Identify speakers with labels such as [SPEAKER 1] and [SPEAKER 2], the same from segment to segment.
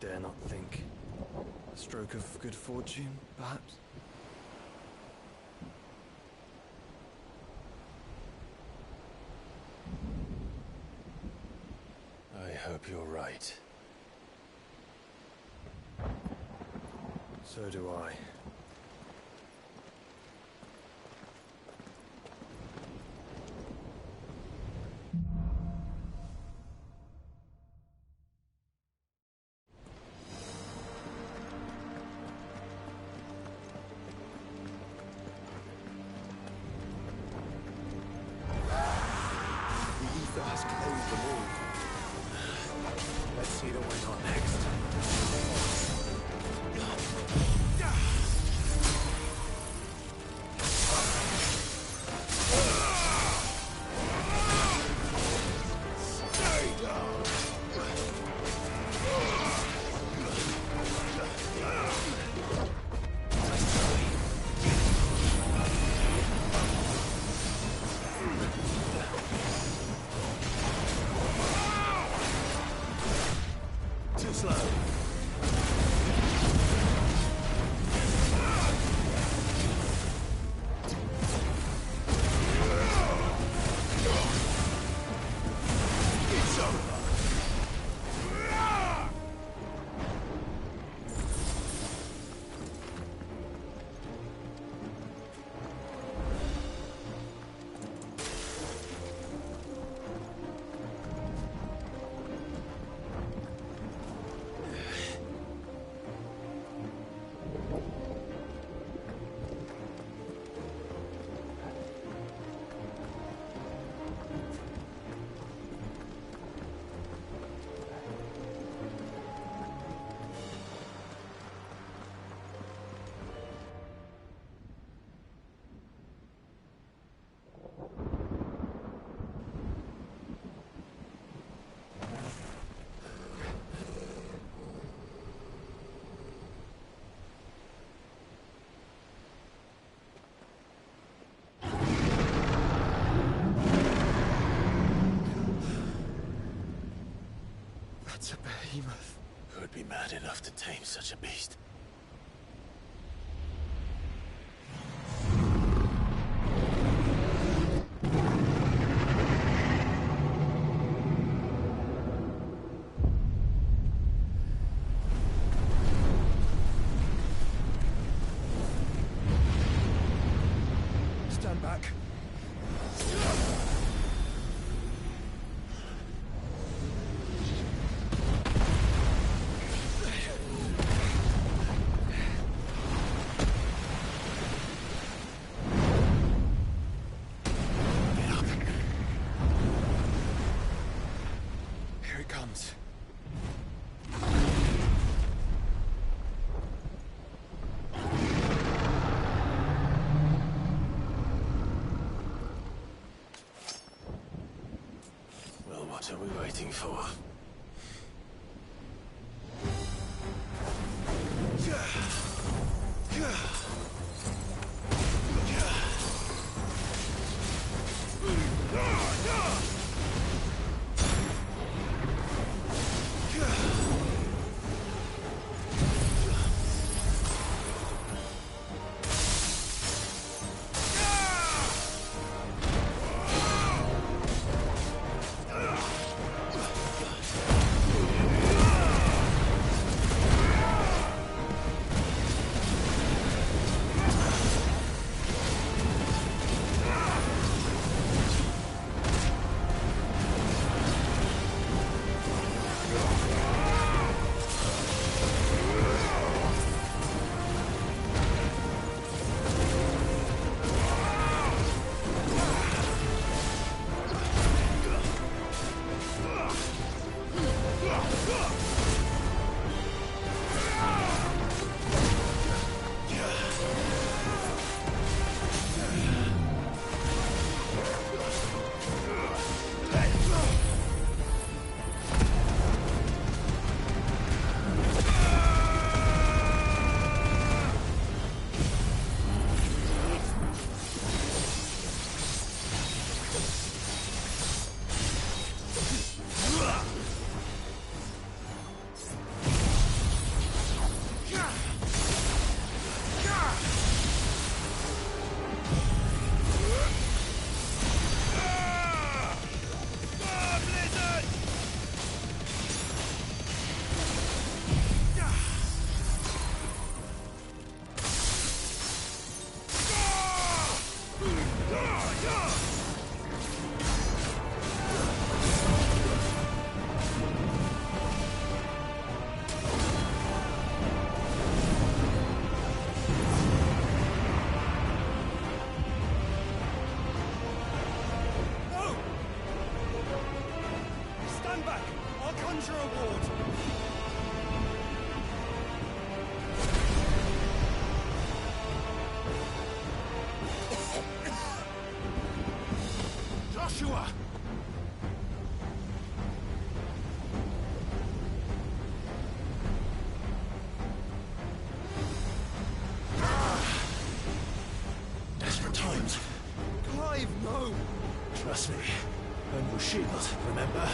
[SPEAKER 1] dare not think. A stroke of good fortune, perhaps?
[SPEAKER 2] I hope you're right.
[SPEAKER 1] So do I. That's a behemoth.
[SPEAKER 2] Who'd be mad enough to tame such a beast?
[SPEAKER 1] Stand back. Here it comes.
[SPEAKER 2] Well, what are we waiting for? trust me. Earn your shield, remember?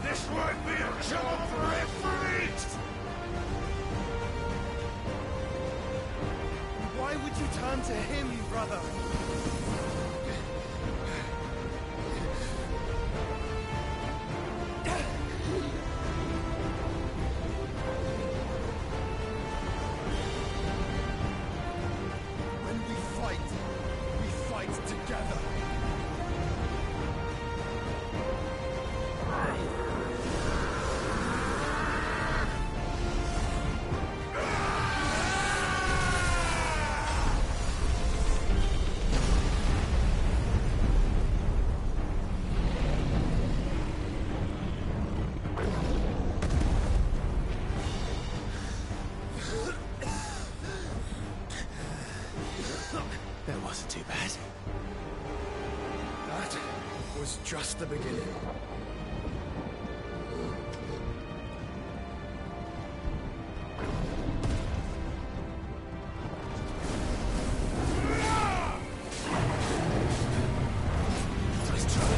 [SPEAKER 3] This might be a job for F8!
[SPEAKER 1] Why would you turn to him, brother? When we fight together.
[SPEAKER 2] That wasn't too bad.
[SPEAKER 1] That was just the beginning.
[SPEAKER 2] Nice try.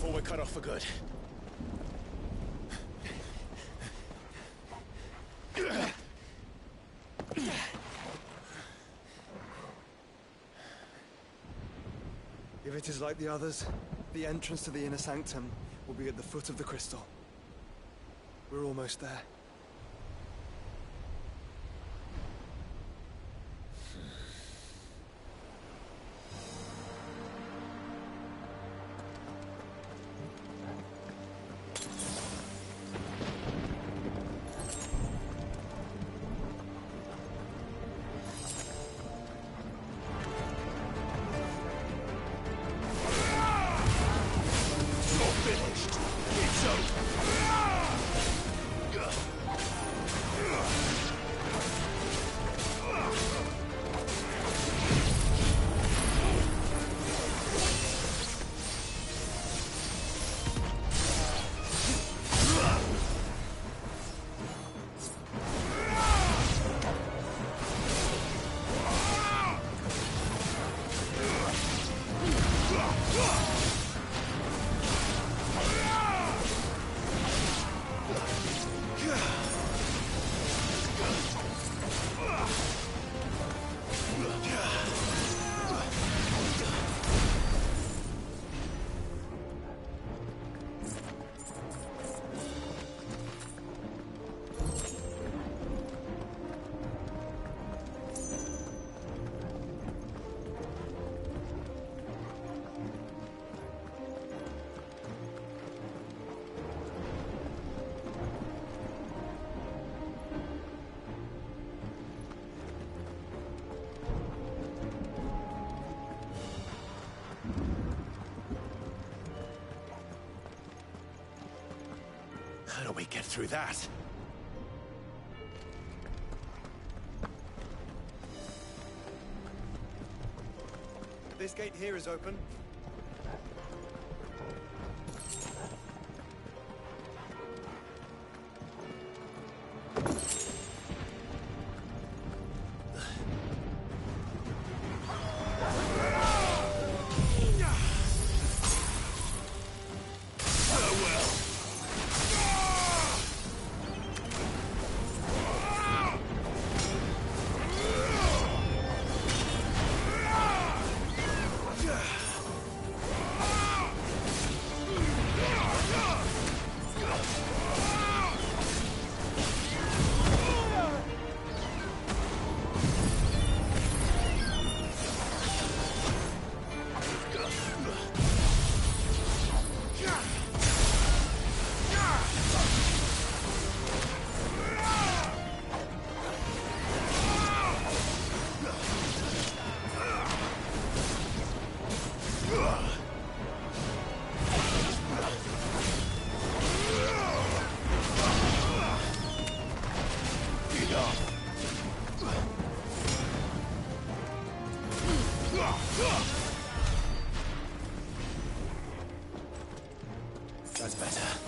[SPEAKER 2] before we're cut off for good.
[SPEAKER 1] If it is like the others, the entrance to the inner sanctum will be at the foot of the crystal. We're almost there.
[SPEAKER 2] How do we get through that?
[SPEAKER 1] This gate here is open.
[SPEAKER 2] That's better.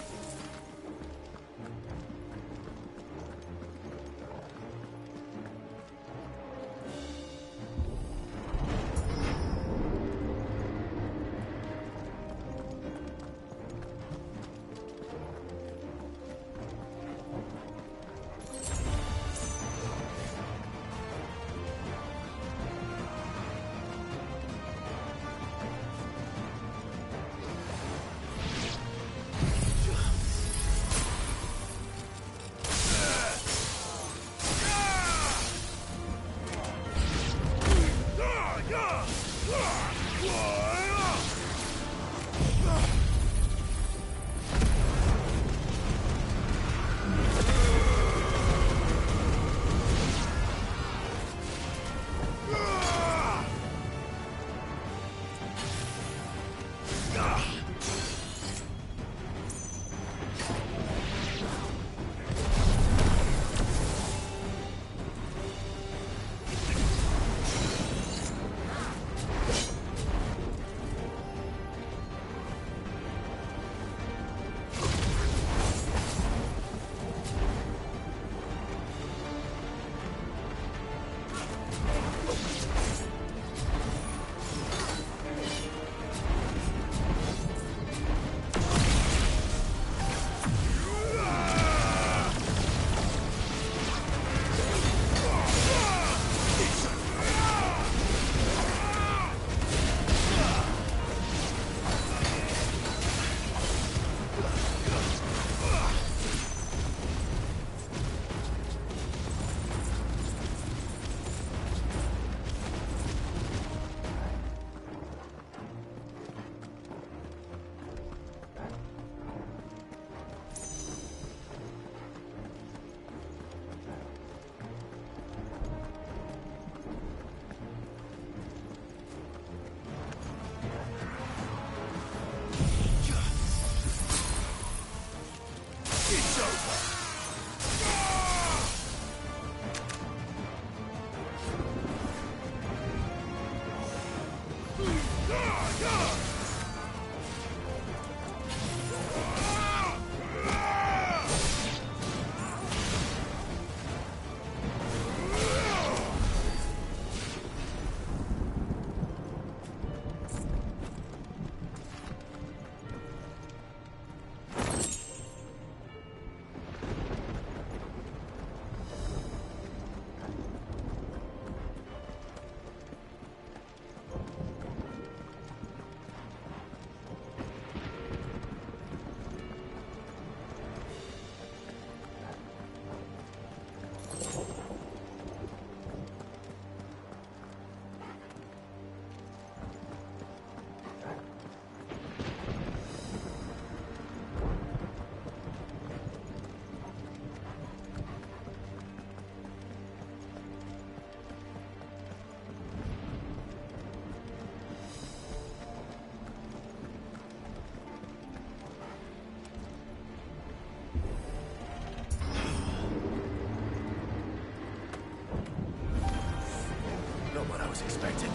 [SPEAKER 2] was expecting.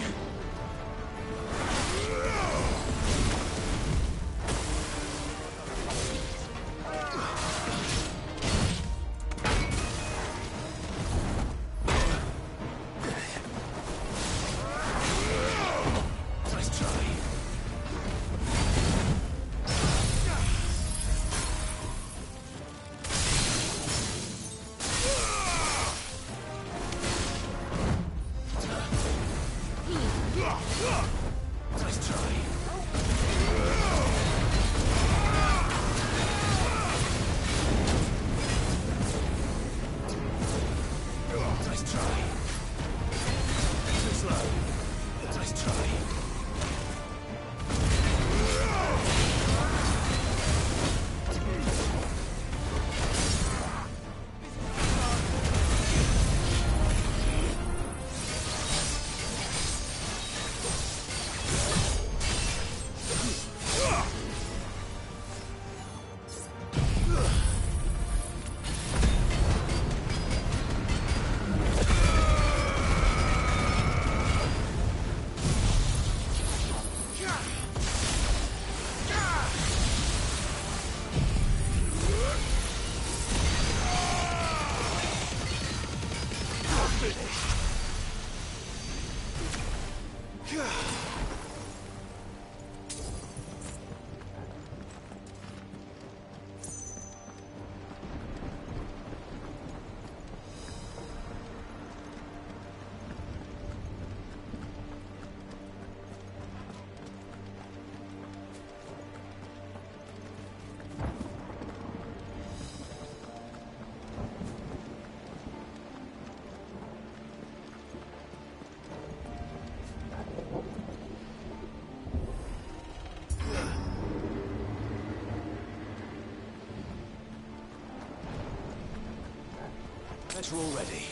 [SPEAKER 2] You're all ready.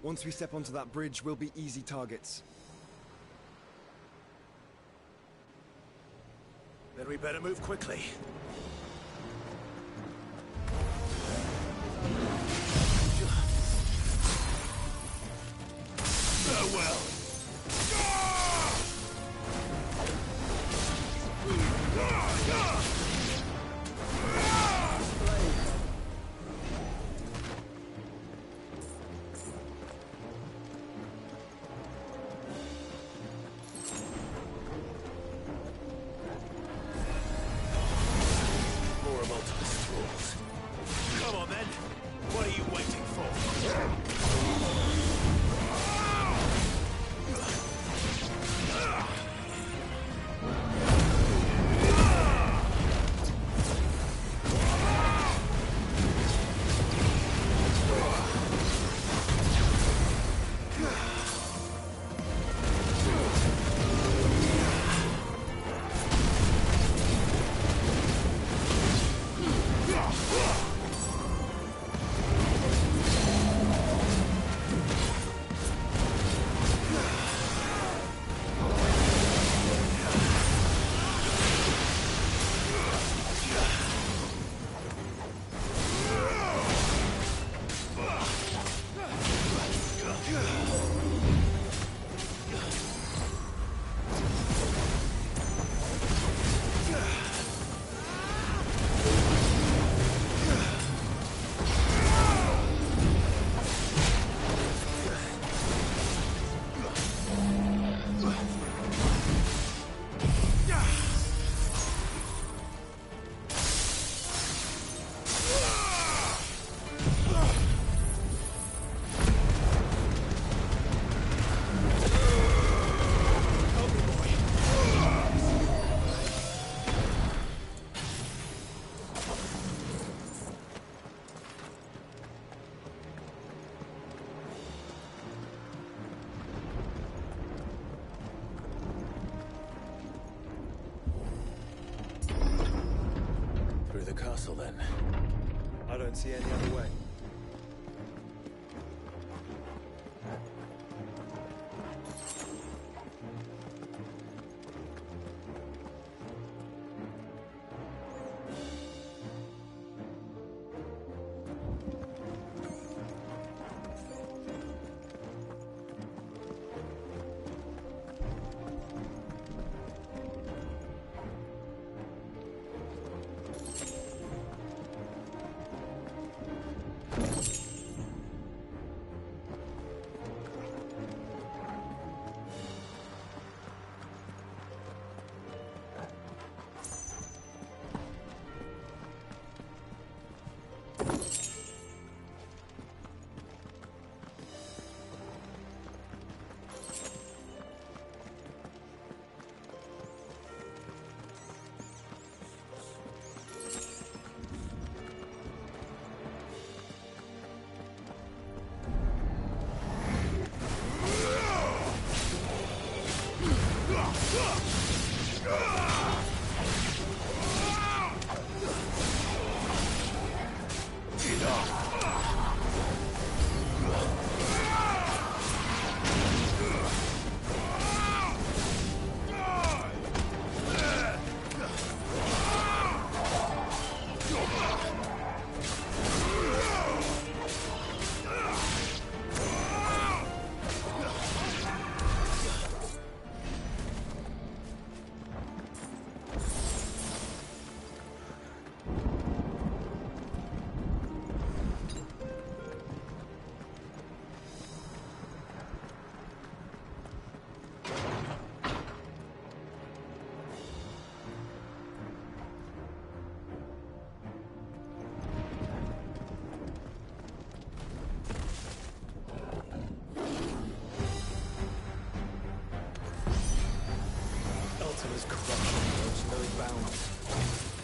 [SPEAKER 1] Once we step onto that bridge, we'll be easy targets.
[SPEAKER 2] Then we better move quickly. Farewell. The castle, then.
[SPEAKER 1] I don't see any other way.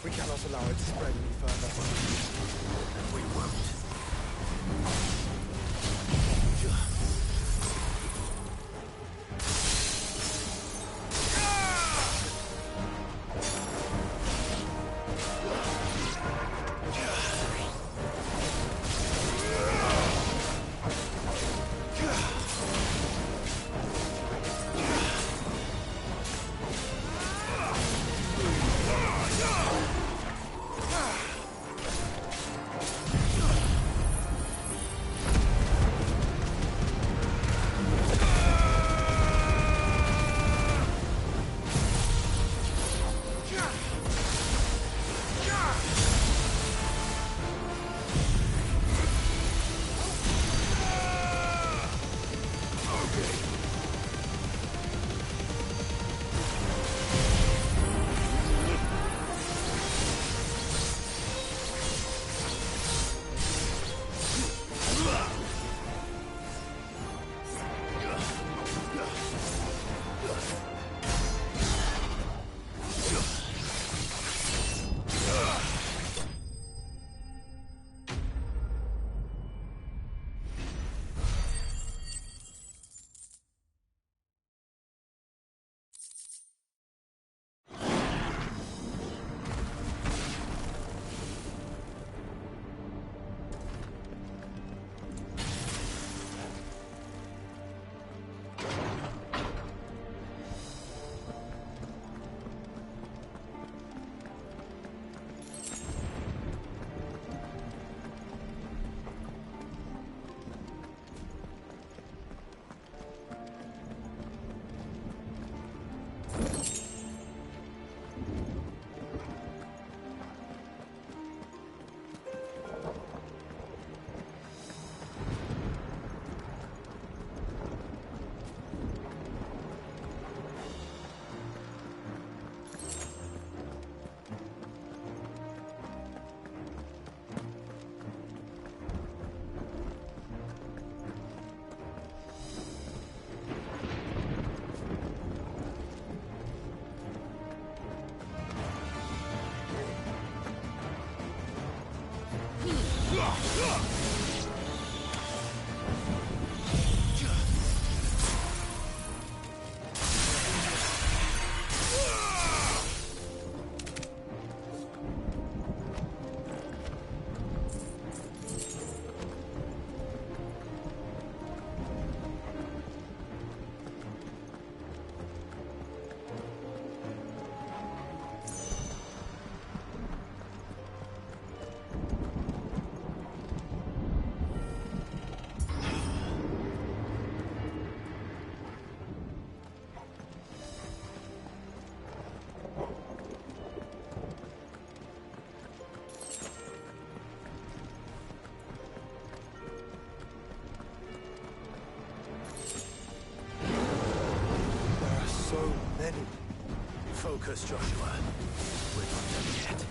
[SPEAKER 1] We cannot allow it to spread any further.
[SPEAKER 2] And we won't. Focus, Joshua. We're not done yet.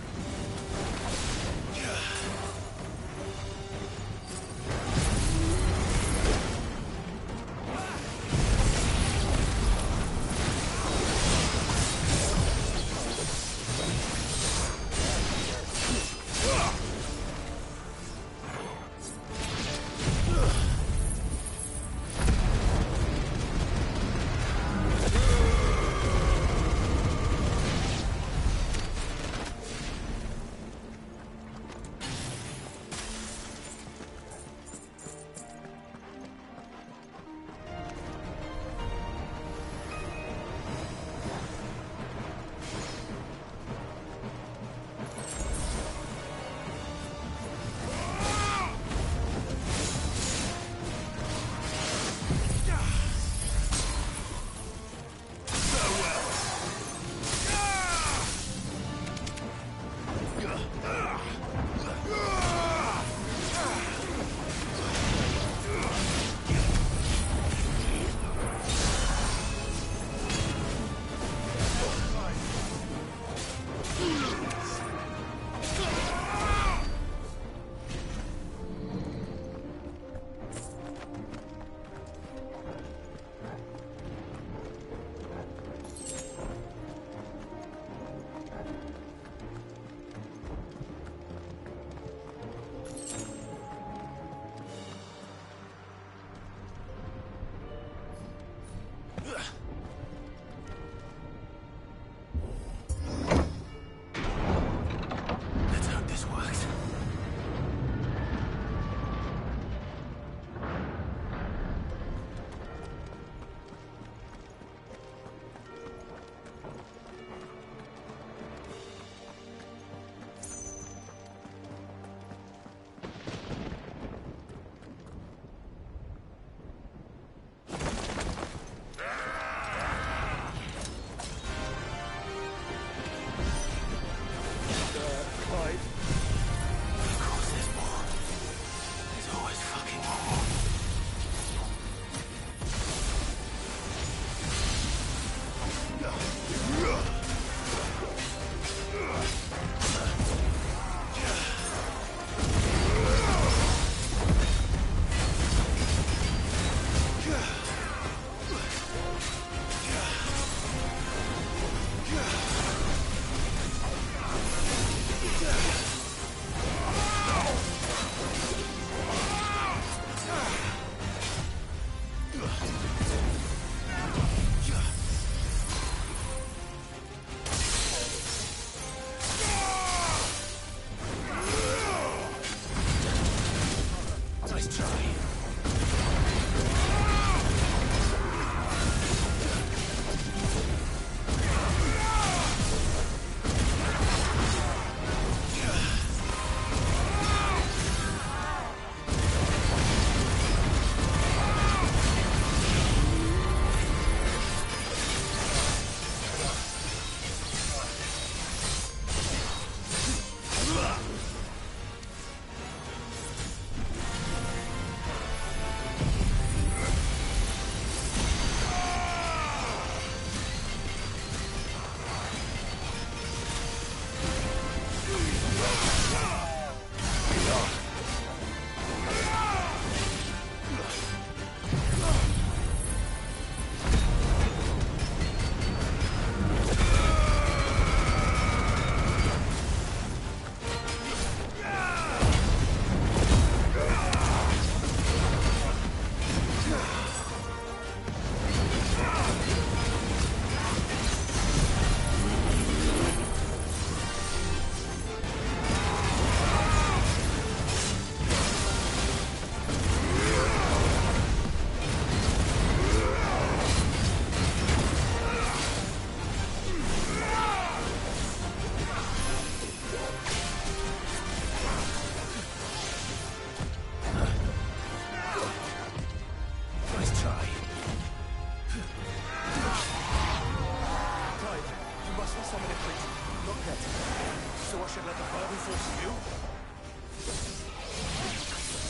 [SPEAKER 2] So I should let the burden fall to you?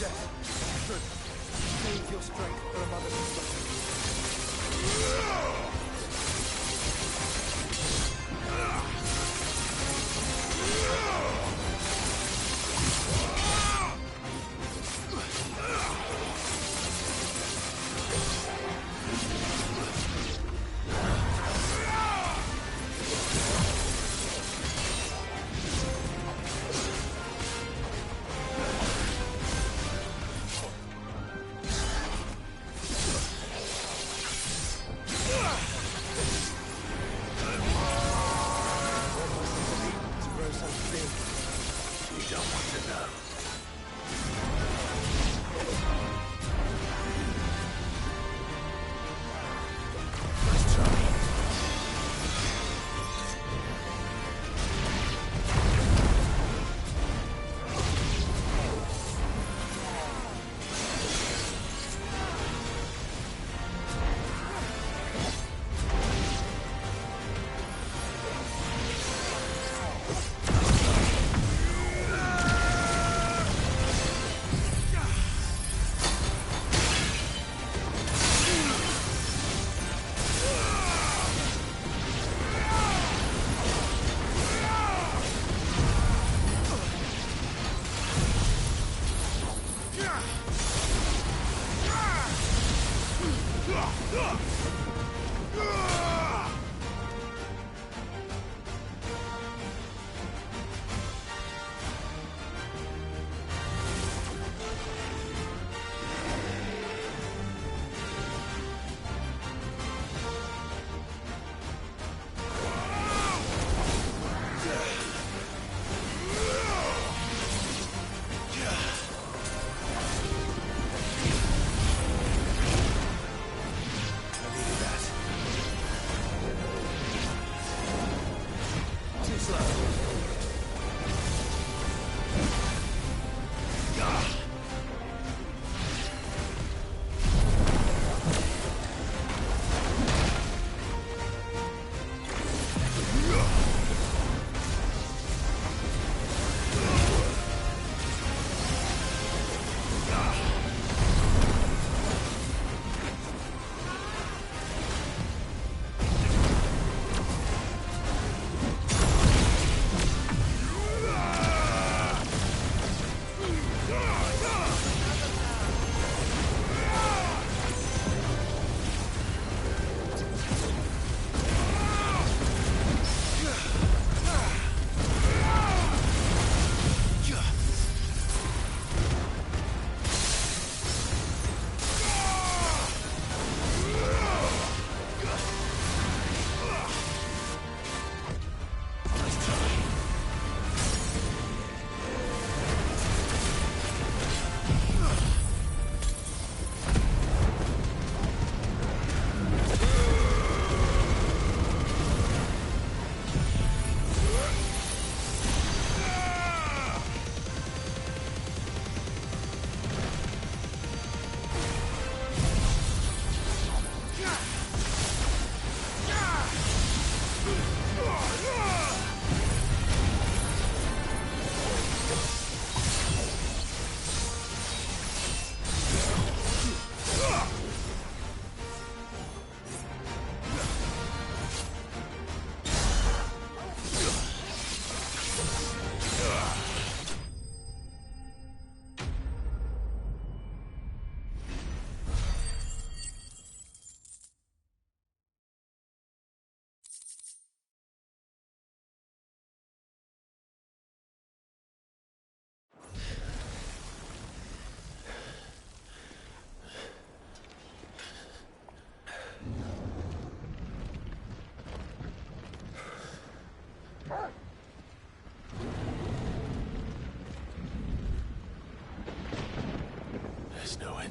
[SPEAKER 1] Yes, good. Save your strength for another destruction.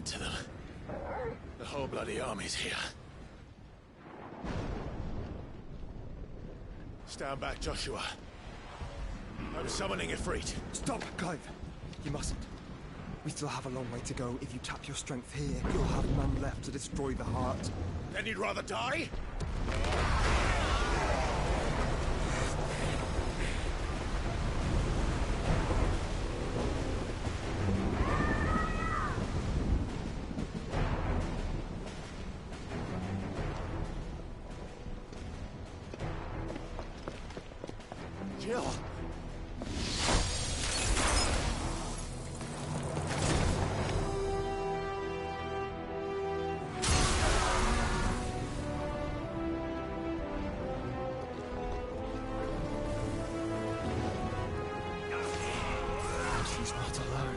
[SPEAKER 2] To them. The whole bloody army's here. Stand back, Joshua. I'm summoning Ifrit.
[SPEAKER 1] Stop, Clive! You mustn't. We still have a long way to go. If you tap your strength here, you'll have none left to destroy the heart.
[SPEAKER 2] Then you'd rather die?
[SPEAKER 1] Kill! She's not alone.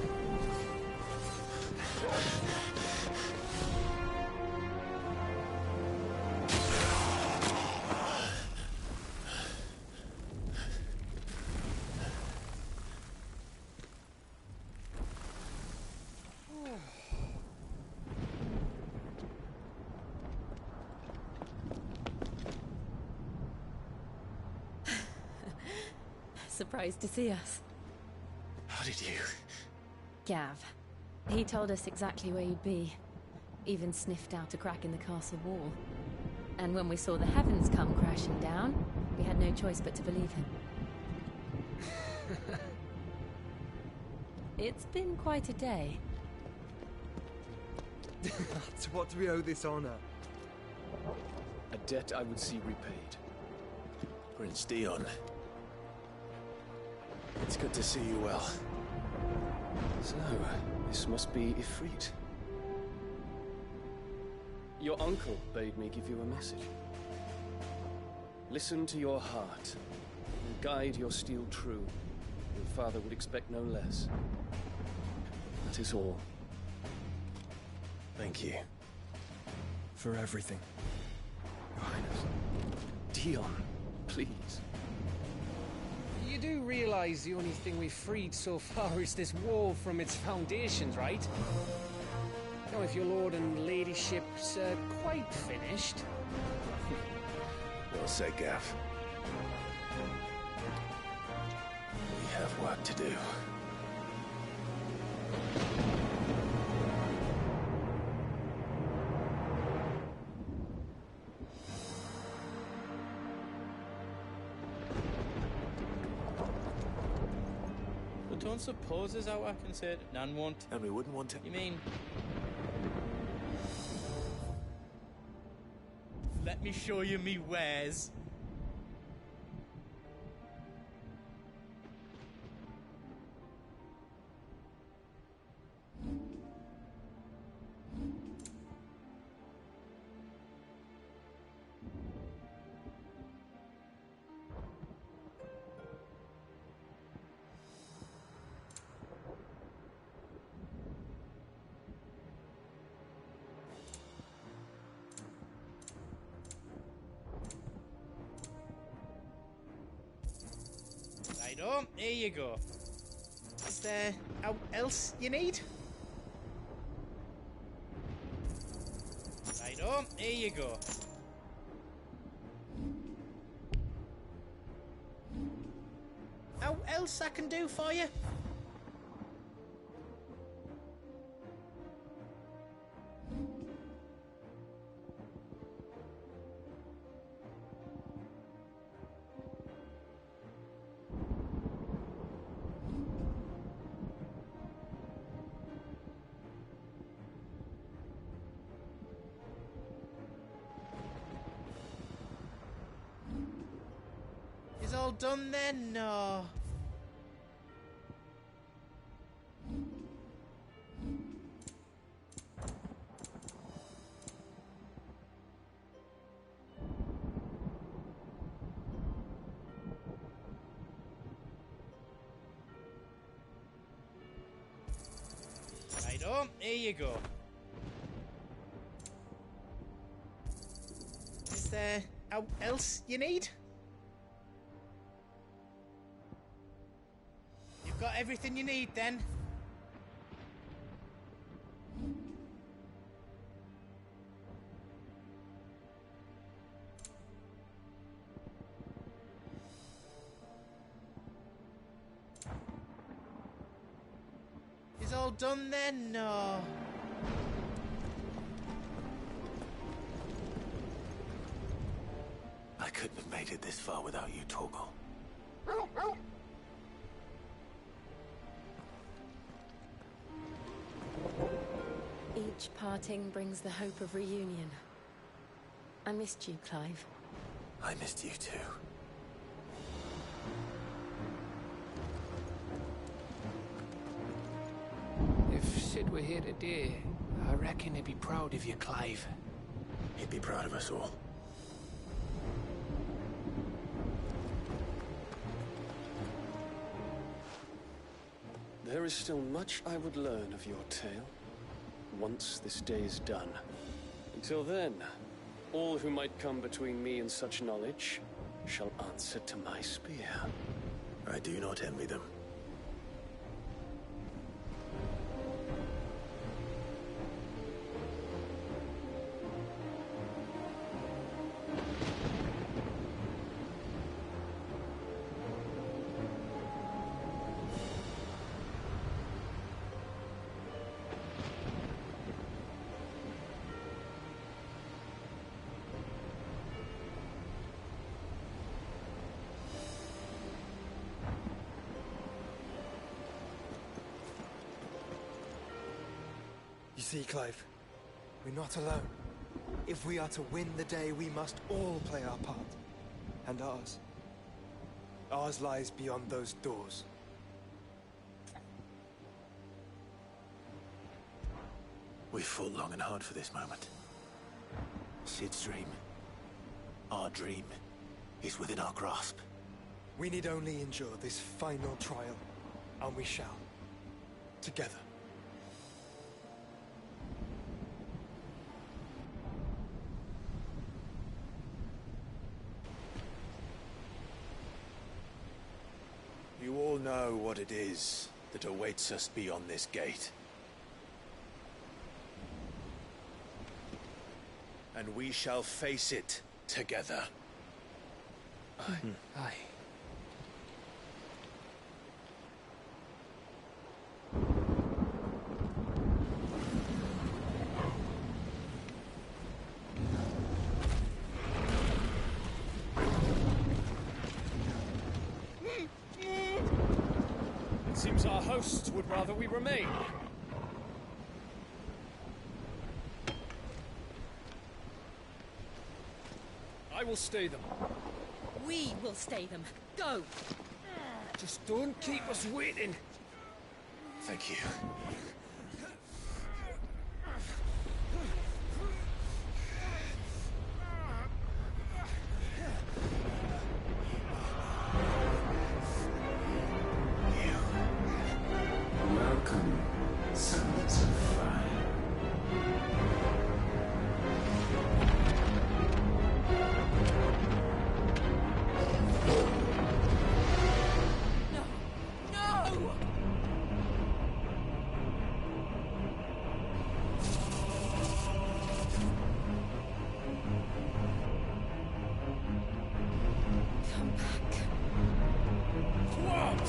[SPEAKER 4] Surprised to see us.
[SPEAKER 2] How did you?
[SPEAKER 4] Gav. He told us exactly where you'd be. Even sniffed out a crack in the castle wall. And when we saw the heavens come crashing down, we had no choice but to believe him. It's been quite a day.
[SPEAKER 1] To what do we owe this honor?
[SPEAKER 5] A debt I would see repaid.
[SPEAKER 2] Prince Dion. It's good to see you well.
[SPEAKER 5] So, this must be Ifrit. Your uncle bade me give you a message. Listen to your heart, and guide your steel true. Your father would expect no less. That is all.
[SPEAKER 2] Thank you.
[SPEAKER 1] For everything, Your Highness.
[SPEAKER 5] Dion, please.
[SPEAKER 6] You do realize the only thing we've freed so far is this wall from its foundations, right? Now, if your lord and ladyship's quite finished...
[SPEAKER 2] Well said, Gav. We have work to do.
[SPEAKER 7] Don't suppose there's out I can say it. None won't.
[SPEAKER 2] And we wouldn't want to.
[SPEAKER 7] You mean? Let me show you me wares. Righto, here you go. Is there out else you need? Righto, here you go. Out else I can do for you? Is all done then? No. Righto, here you go. Is there out else you need? You've got everything you need then? Is all done then? No.
[SPEAKER 2] I couldn't have made it this far without you, Torgal.
[SPEAKER 4] Each parting brings the hope of reunion. I missed you, Clive.
[SPEAKER 2] I missed you too.
[SPEAKER 6] were here today, I reckon he'd be proud of you, Clive.
[SPEAKER 2] He'd be proud of us all.
[SPEAKER 5] There is still much I would learn of your tale, once this day is done. Until then, all who might come between me and such knowledge shall answer to my spear.
[SPEAKER 2] I do not envy them.
[SPEAKER 1] You see, Clive, we're not alone. If we are to win the day, we must all play our part. And ours. Ours lies beyond those doors.
[SPEAKER 2] We've fought long and hard for this moment. Sid's dream, our dream, is within our grasp.
[SPEAKER 1] We need only endure this final trial, and we shall. Together.
[SPEAKER 2] You all know what it is that awaits us beyond this gate. And we shall face it together.
[SPEAKER 6] Aye.
[SPEAKER 5] It seems our hosts would rather we remain. I will stay them.
[SPEAKER 4] We will stay them. Go!
[SPEAKER 6] Just don't keep us waiting.
[SPEAKER 2] Thank you.
[SPEAKER 8] Welcome, sons of fire.
[SPEAKER 4] No! No! Come back.
[SPEAKER 5] What?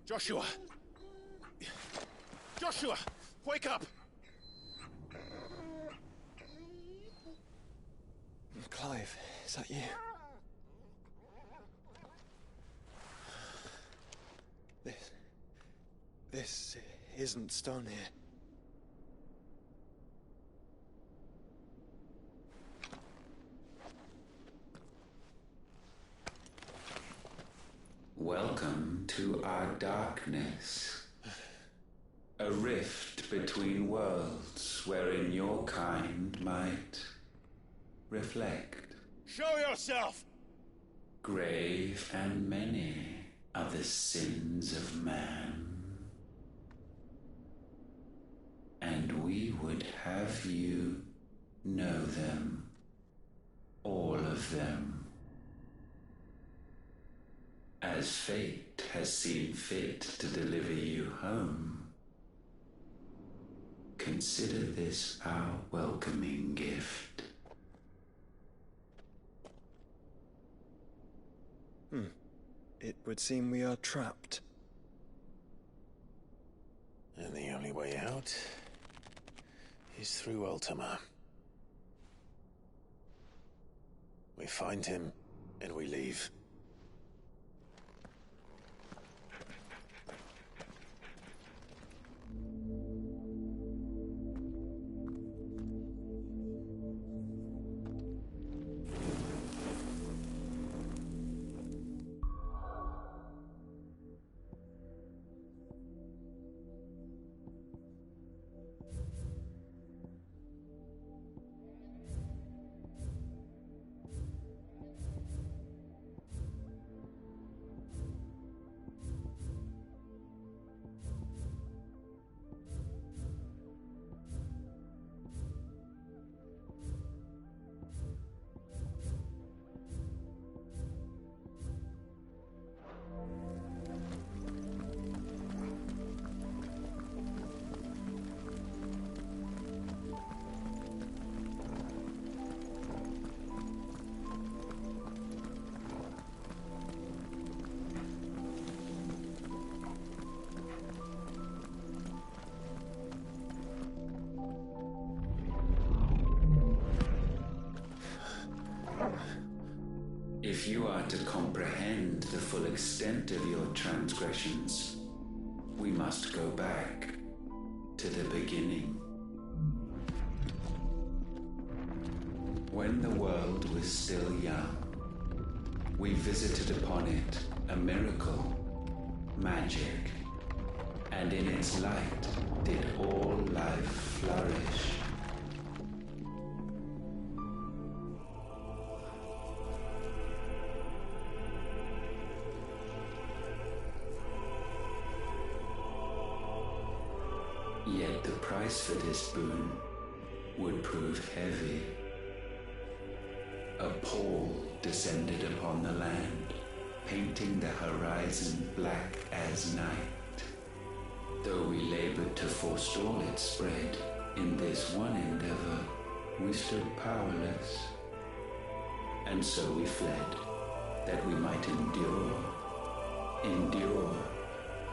[SPEAKER 2] Joshua! Joshua! Wake up!
[SPEAKER 1] Clive, is that you? This isn't stone here.
[SPEAKER 8] Welcome to our darkness. A rift between worlds wherein your kind might reflect.
[SPEAKER 2] Show yourself!
[SPEAKER 8] Grave and many are the sins of man. And we would have you know them. All of them. As fate has seen fit to deliver you home, consider this our welcoming gift.
[SPEAKER 1] it would seem we are trapped.
[SPEAKER 2] And the only way out is through Ultima. We find him, and we leave.
[SPEAKER 8] If you are to comprehend the full extent of your transgressions, we must go back to the beginning. When the world was still young, we visited upon it a miracle, magic, and in its light did all life flourish. Yet the price for this boon would prove heavy. A pall descended upon the land, painting the horizon black as night. Though we labored to forestall its spread, in this one endeavor we stood powerless. And so we fled, that we might endure,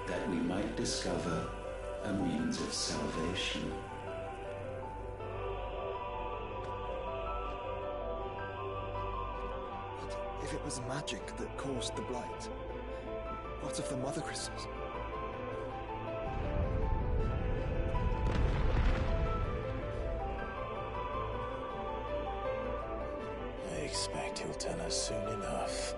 [SPEAKER 8] that we might discover a means of salvation.
[SPEAKER 1] But if it was magic that caused the blight, what of the mother crystals?
[SPEAKER 2] I expect he'll tell us soon enough.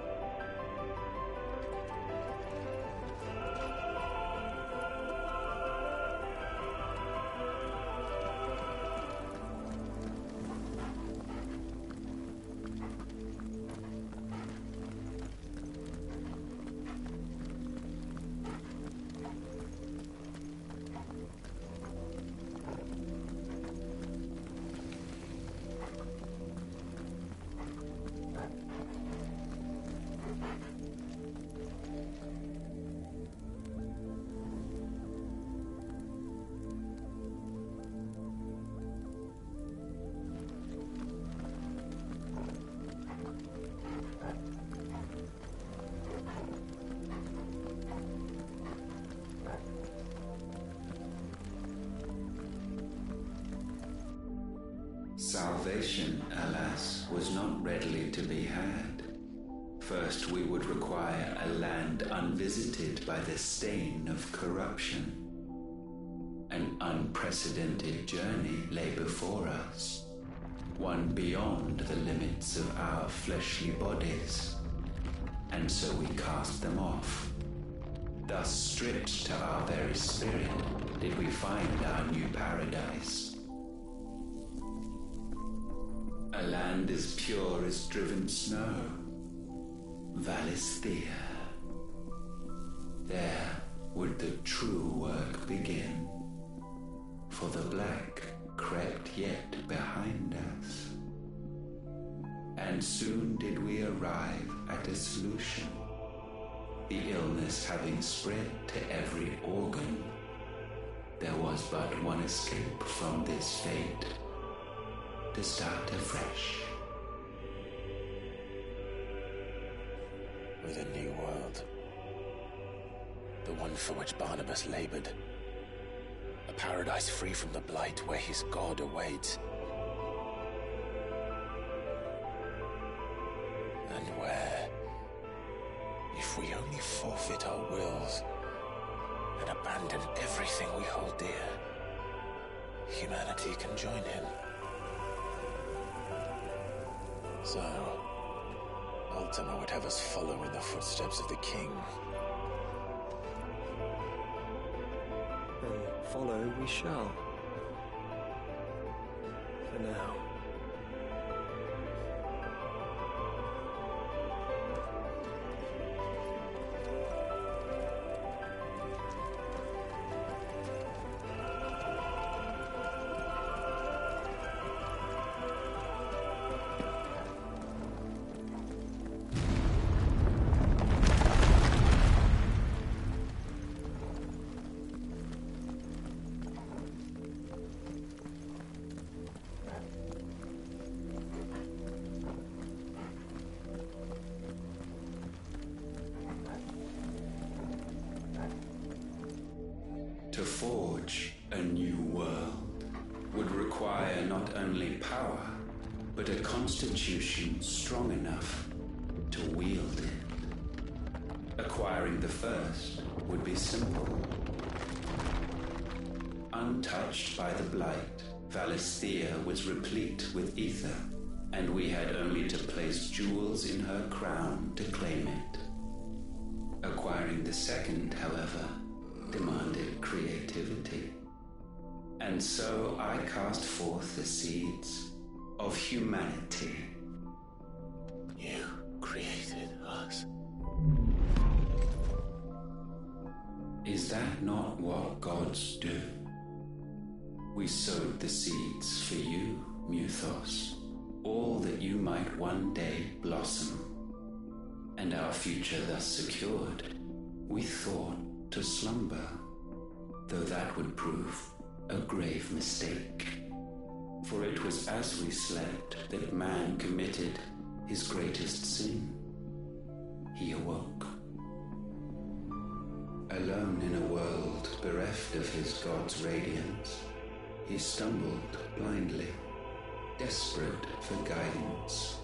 [SPEAKER 8] Salvation, alas, was not readily to be had. First, we would require a land unvisited by the stain of corruption. An unprecedented journey lay before us, one beyond the limits of our fleshly bodies. And so we cast them off. Thus, stripped to our very spirit, did we find our new paradise. A land as pure as driven snow, Valisthea. There would the true work begin, for the black crept yet behind us. And soon did we arrive at a solution, the illness having spread to every organ. There was but one escape from this fate, to start afresh.
[SPEAKER 2] With a new world The one for which Barnabas labored. A paradise free from the blight where his god awaits. And where, if we only forfeit our wills and abandon everything we hold dear, humanity can join him. So, Ultima would have us follow in the footsteps of the king.
[SPEAKER 1] And follow we shall. For now.
[SPEAKER 8] To forge a new world would require not only power, but a constitution strong enough to wield it. Acquiring the first would be simple. Untouched by the blight, Valisthea was replete with ether, and we had only to place jewels in her crown to claim it. Acquiring the second, however, demanded creativity. And so I cast forth the seeds of humanity.
[SPEAKER 2] You created us.
[SPEAKER 8] Is that not what gods do? We sowed the seeds for you, Muthos, all that you might one day blossom. And our future thus secured, we thought to slumber, though that would prove a grave mistake. For it was as we slept that man committed his greatest sin. He awoke. Alone in a world bereft of his god's radiance, he stumbled blindly, desperate for guidance.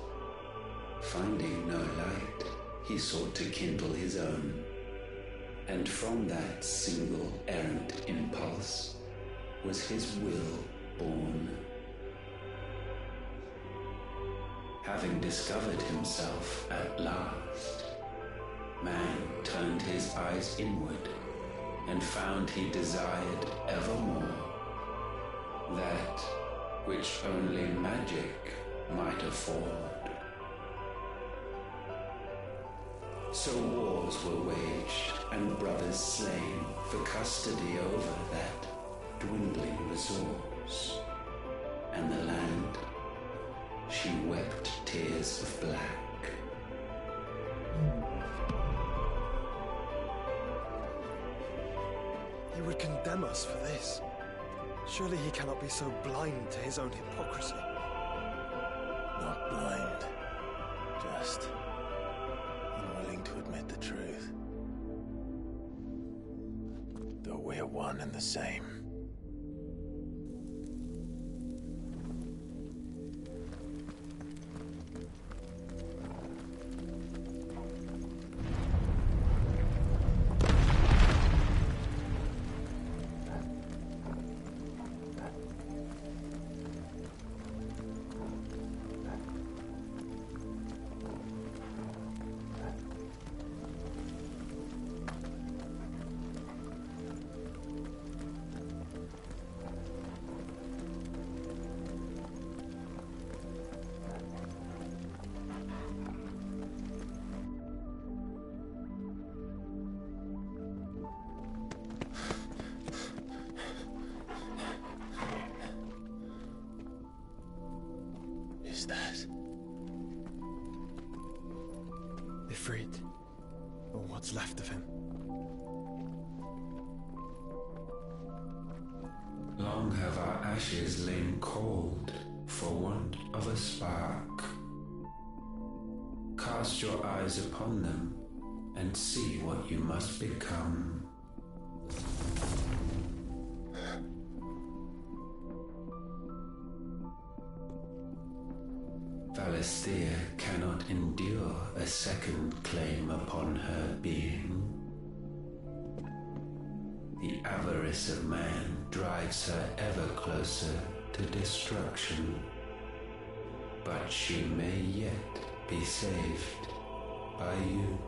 [SPEAKER 8] Finding no light, he sought to kindle his own. And from that single errant impulse was his will born. Having discovered himself at last, man turned his eyes inward and found he desired evermore that which only magic might afford. So wars were waged and brothers slain for custody over that dwindling resource. And the land, she wept tears of black.
[SPEAKER 1] He would condemn us for this. Surely he cannot be so blind to his own hypocrisy.
[SPEAKER 2] Not blind, just unwilling to admit the truth. Though we're one and the same. Is that
[SPEAKER 1] Ifrit, or what's left of him.
[SPEAKER 8] Long have our ashes lain cold for want of a spark. Cast your eyes upon them and see what you must become. Valisthea cannot endure a second claim upon her being. The avarice of man drives her ever closer to destruction. But she may yet be saved by you.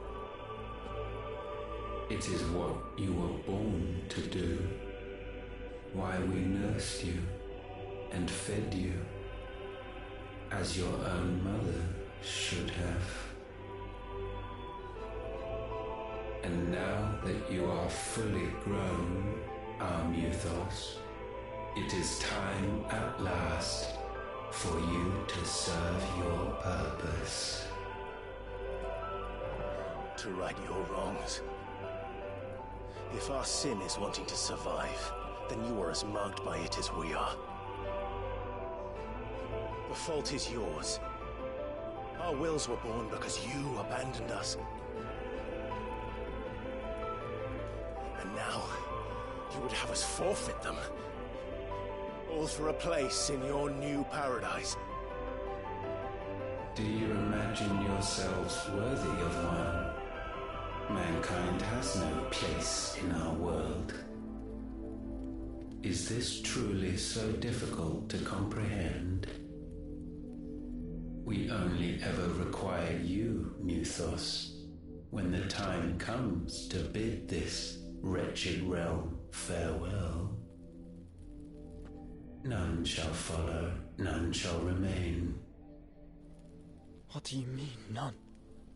[SPEAKER 8] It is what you were born to do, why we nursed you and fed you, as your own mother should have. And now that you are fully grown, our Muthos, it is time at last for you to serve your purpose.
[SPEAKER 9] To right your wrongs. If our sin is wanting to survive, then you are as marked by it as we are. The fault is yours. Our wills were born because you abandoned us. And now, you would have us forfeit them. All for a place in your new paradise.
[SPEAKER 8] Do you imagine yourselves worthy of one? Mankind has no place in our world. Is this truly so difficult to comprehend? We only ever require you, Muthos, when the time comes to bid this wretched realm farewell. None shall follow, none shall remain.
[SPEAKER 1] What do you mean, none?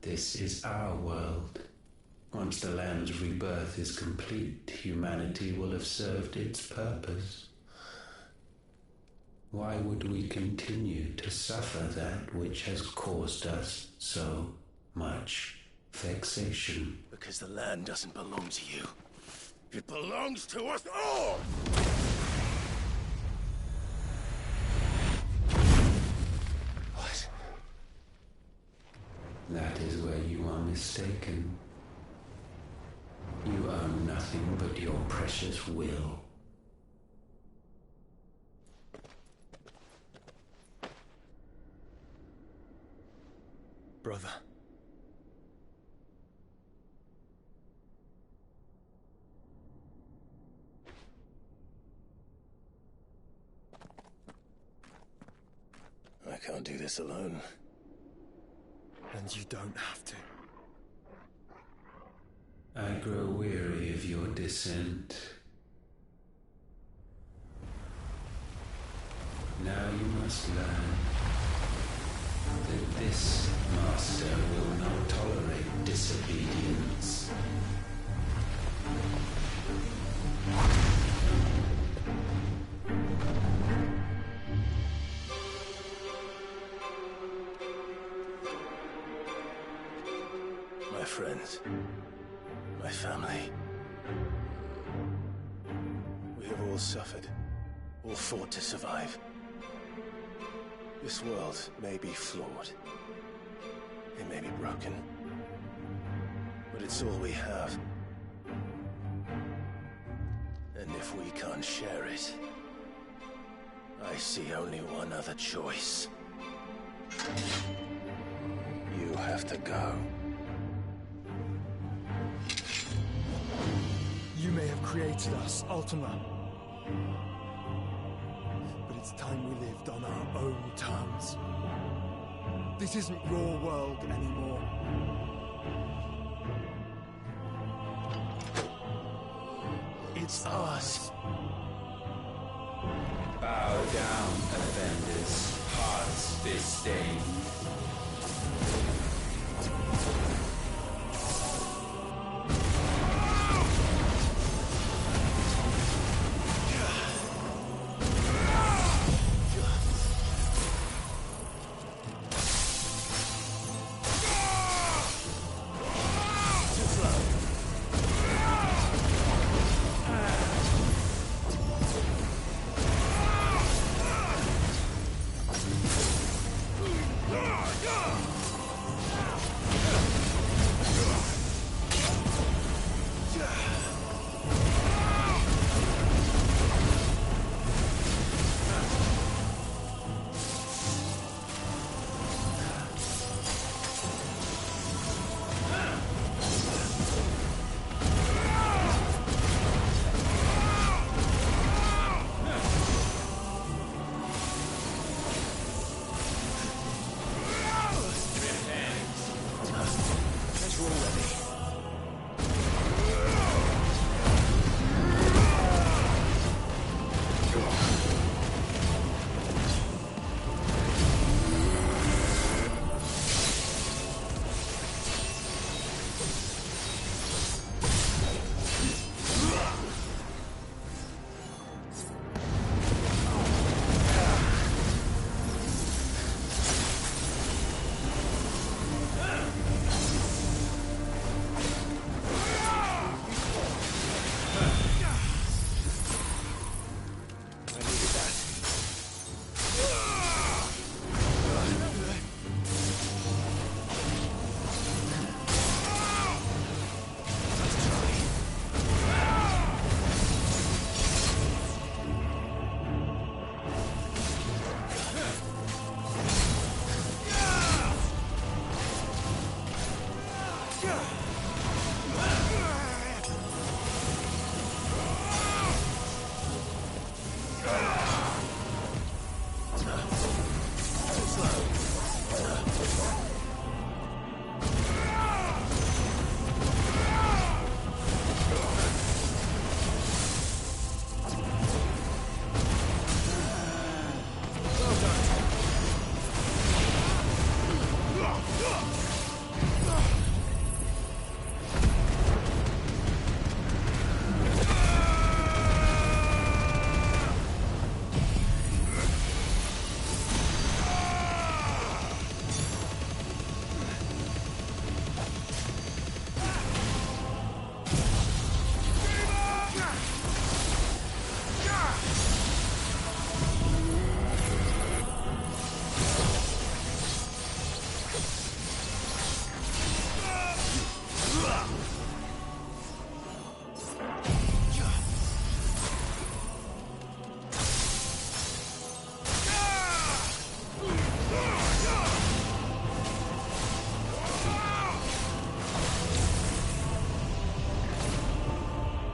[SPEAKER 8] This is our world. Once the land's rebirth is complete, humanity will have served its purpose. Why would we continue to suffer that which has caused us so much vexation?
[SPEAKER 9] Because the land doesn't belong to you. It belongs to us all! What?
[SPEAKER 8] That is where you are mistaken. You own nothing but your precious will.
[SPEAKER 1] Brother.
[SPEAKER 9] I can't do this alone.
[SPEAKER 1] And you don't have to.
[SPEAKER 8] I grow weary of your dissent. Now you must learn that this master will not tolerate disobedience.
[SPEAKER 9] My friends, my family. We have all suffered, all fought to survive. This world may be flawed. It may be broken. But it's all we have. And if we can't share it, I see only one other choice. You have to go.
[SPEAKER 1] You may have created us, Ultima. But it's time we lived on our own terms. This isn't your world anymore. It's ours.
[SPEAKER 8] Bow down, offenders, hearts disdain.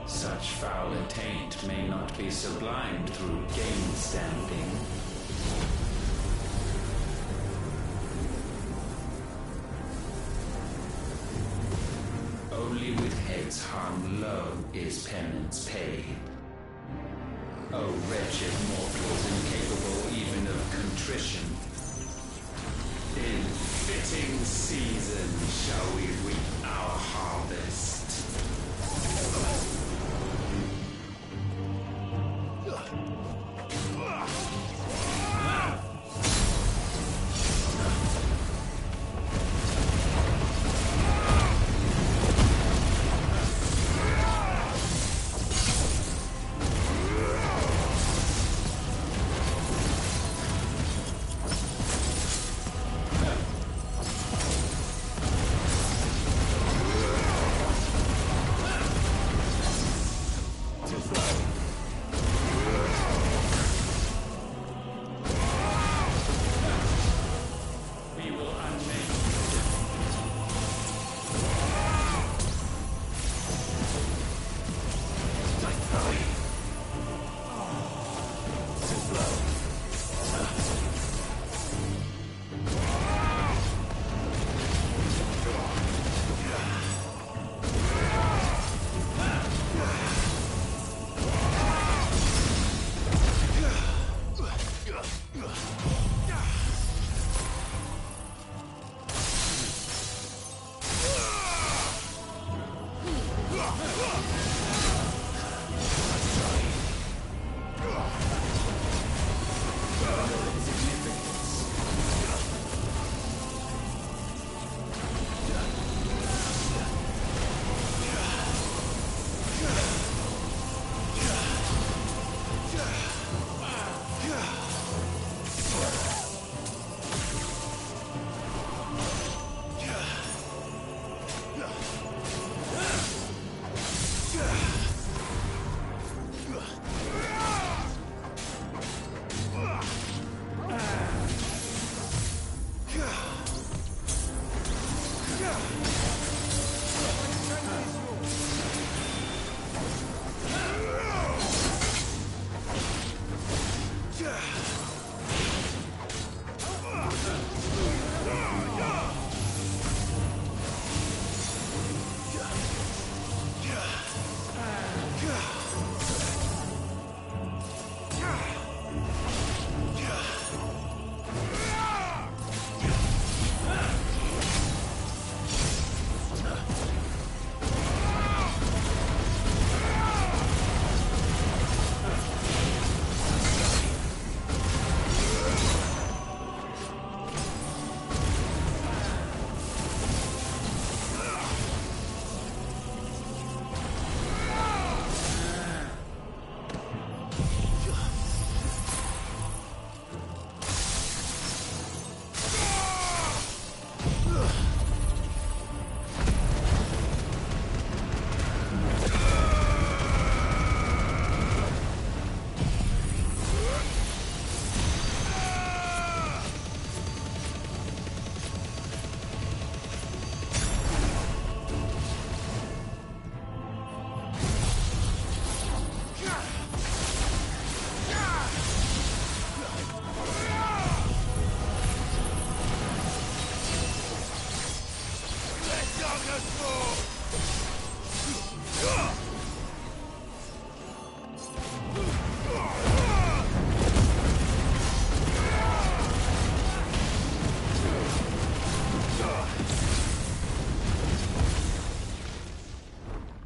[SPEAKER 8] Such foul attaint may not be sublimed through gainstanding. Only with heads hung low is penance paid. O wretched mortals incapable even of contrition, in fitting season shall we reap our harvest.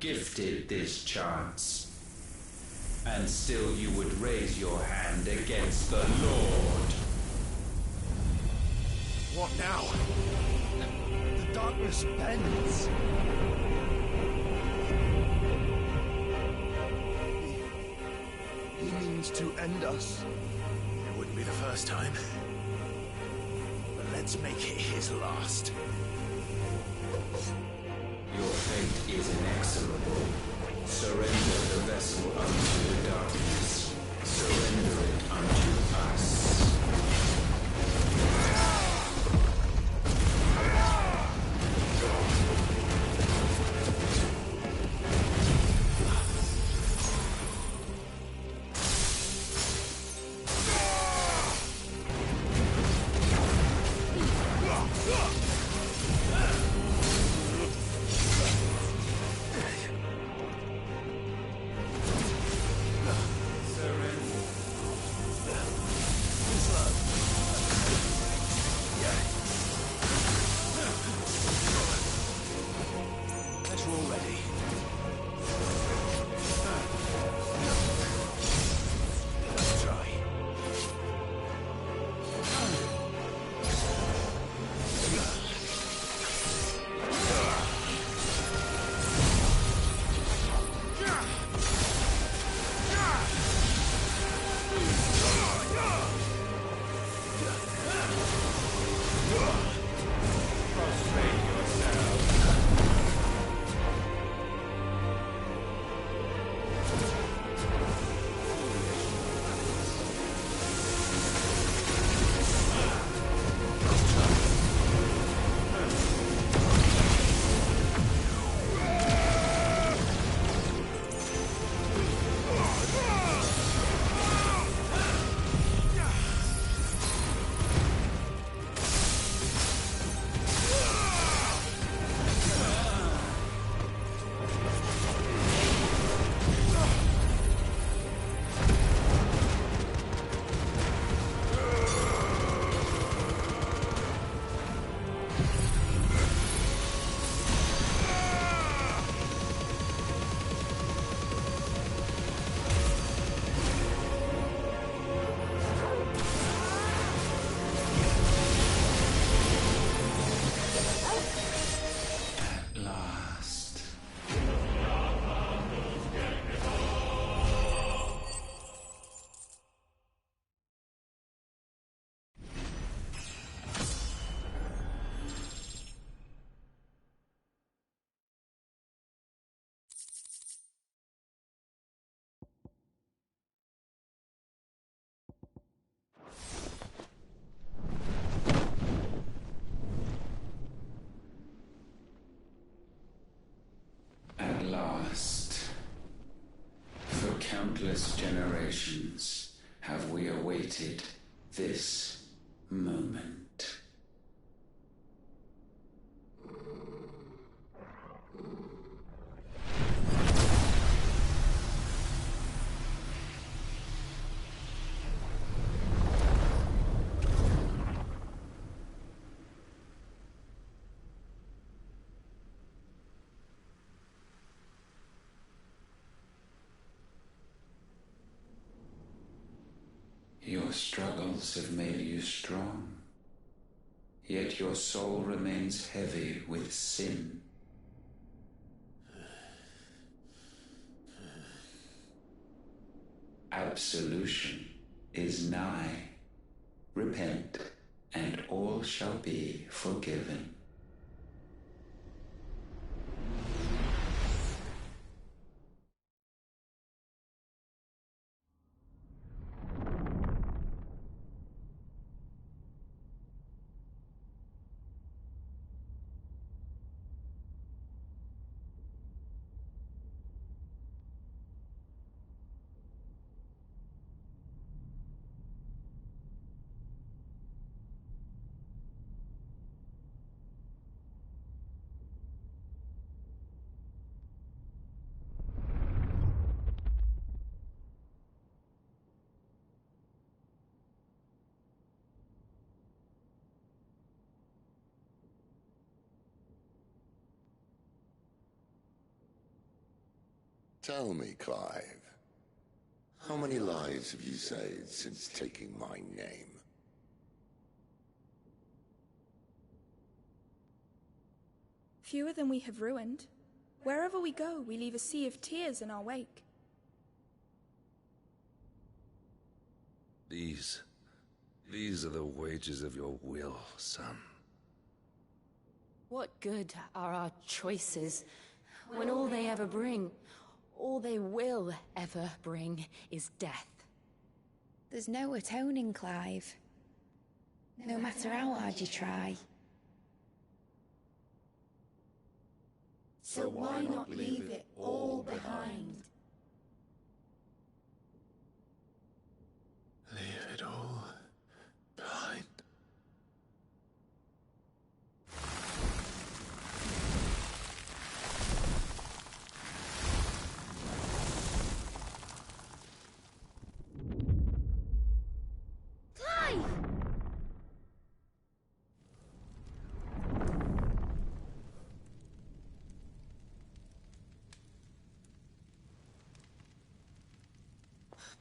[SPEAKER 8] gifted this chance. And still you would raise your hand against the Lord.
[SPEAKER 3] What now?
[SPEAKER 1] The darkness bends. He means to end us.
[SPEAKER 3] It wouldn't be the first time. But let's make it his last.
[SPEAKER 8] Your fate is inexorable. Surrender the vessel unto the darkness. Surrender it unto us. At last, for countless generations, have we awaited this moment. Your struggles have made you strong, yet your soul remains heavy with sin. Absolution is nigh. Repent, and all shall be forgiven.
[SPEAKER 10] Tell me, Clive, how many lives have you saved since taking my name?
[SPEAKER 11] Fewer than we have ruined. Wherever we go, we leave a sea of tears in our wake.
[SPEAKER 12] These are the wages of your will, son.
[SPEAKER 4] What good are our choices when all they ever bring, all they will ever bring, is death?
[SPEAKER 13] There's no atoning, Clive. No matter how hard you try.
[SPEAKER 11] So why not leave it all behind?
[SPEAKER 9] Leave it all behind.
[SPEAKER 11] Clive!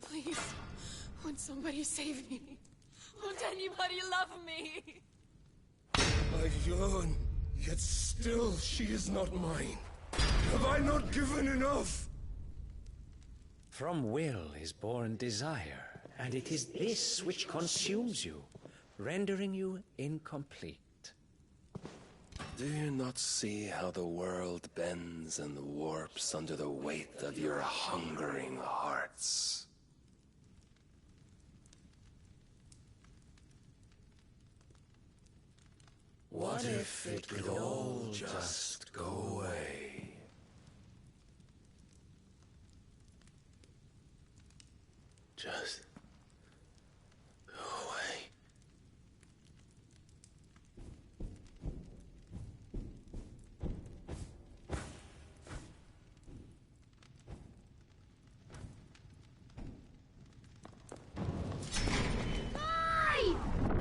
[SPEAKER 14] Please, won't somebody save me? Won't anybody love me?
[SPEAKER 3] I yearn, yet still she is not mine. Have I not given enough?
[SPEAKER 2] From will is born desire, and it is this which consumes you, rendering you incomplete.
[SPEAKER 9] Do you not see how the world bends and warps under the weight of your hungering hearts? What if it could all just go away? Just go away.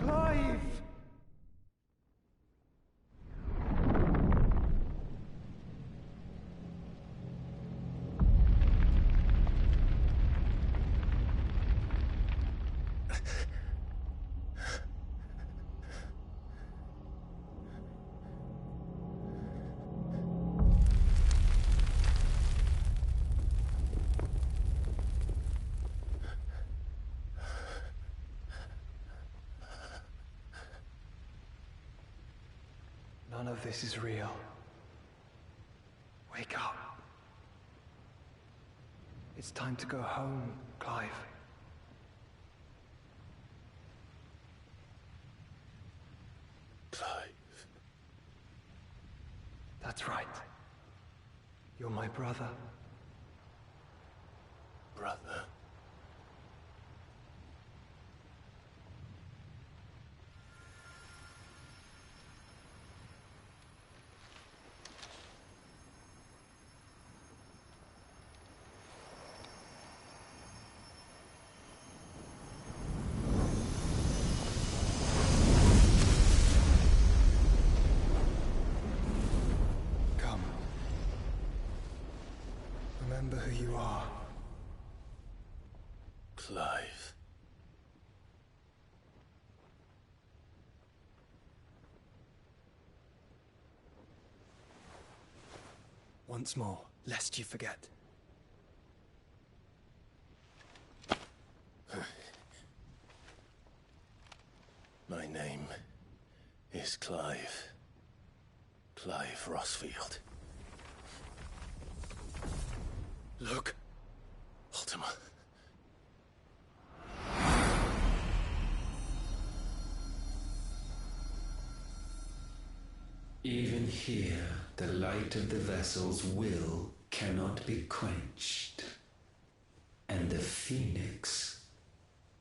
[SPEAKER 1] Clive! None of this is real. Wake up. It's time to go home, Clive.
[SPEAKER 9] Clive.
[SPEAKER 1] That's right. You're my brother.
[SPEAKER 9] Brother.
[SPEAKER 1] Come. Remember who you are.
[SPEAKER 9] Clive.
[SPEAKER 1] Once more, lest you forget.
[SPEAKER 9] My name is Clive. Clive Rossfield. Look, Ultima.
[SPEAKER 8] Even here, the light of the vessel's will cannot be quenched. And the Phoenix,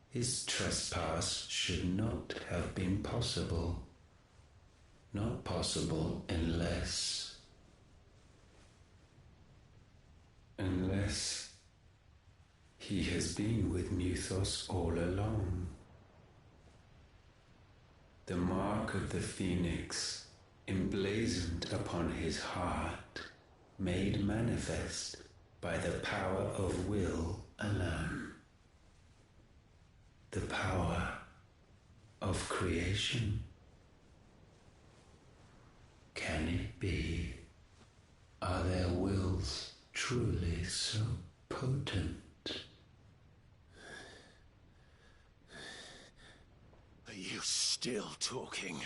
[SPEAKER 8] his trespass should not have been possible. Not possible unless he has been with Muthos all along. The mark of the Phoenix, emblazoned upon his heart, made manifest by the power of will alone. The power of creation. Can it be? Are their wills truly so potent?
[SPEAKER 3] Are you still talking?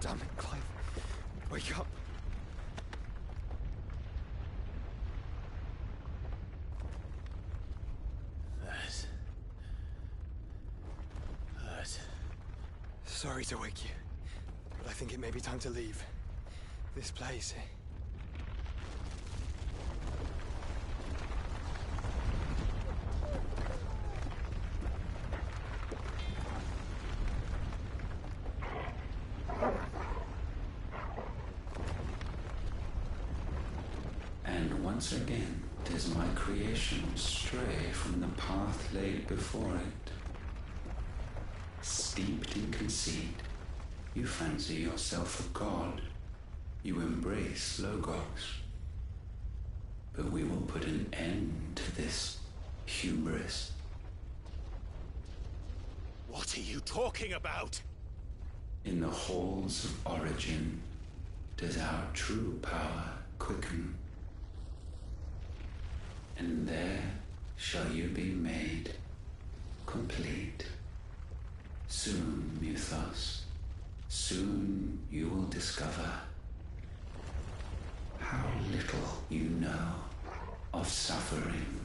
[SPEAKER 1] Damn it, Clive. Wake up.
[SPEAKER 3] That.
[SPEAKER 1] Sorry to wake you, but I think it may be time to leave. This place.
[SPEAKER 8] Once again, does my creation stray from the path laid before it? Steeped in conceit, you fancy yourself a god. You embrace Logos. But we will put an end to this hubris.
[SPEAKER 3] What are you talking about?
[SPEAKER 8] In the halls of origin, does our true power quicken? And there shall you be made complete. Soon, Muthos, soon you will discover how little you know of suffering.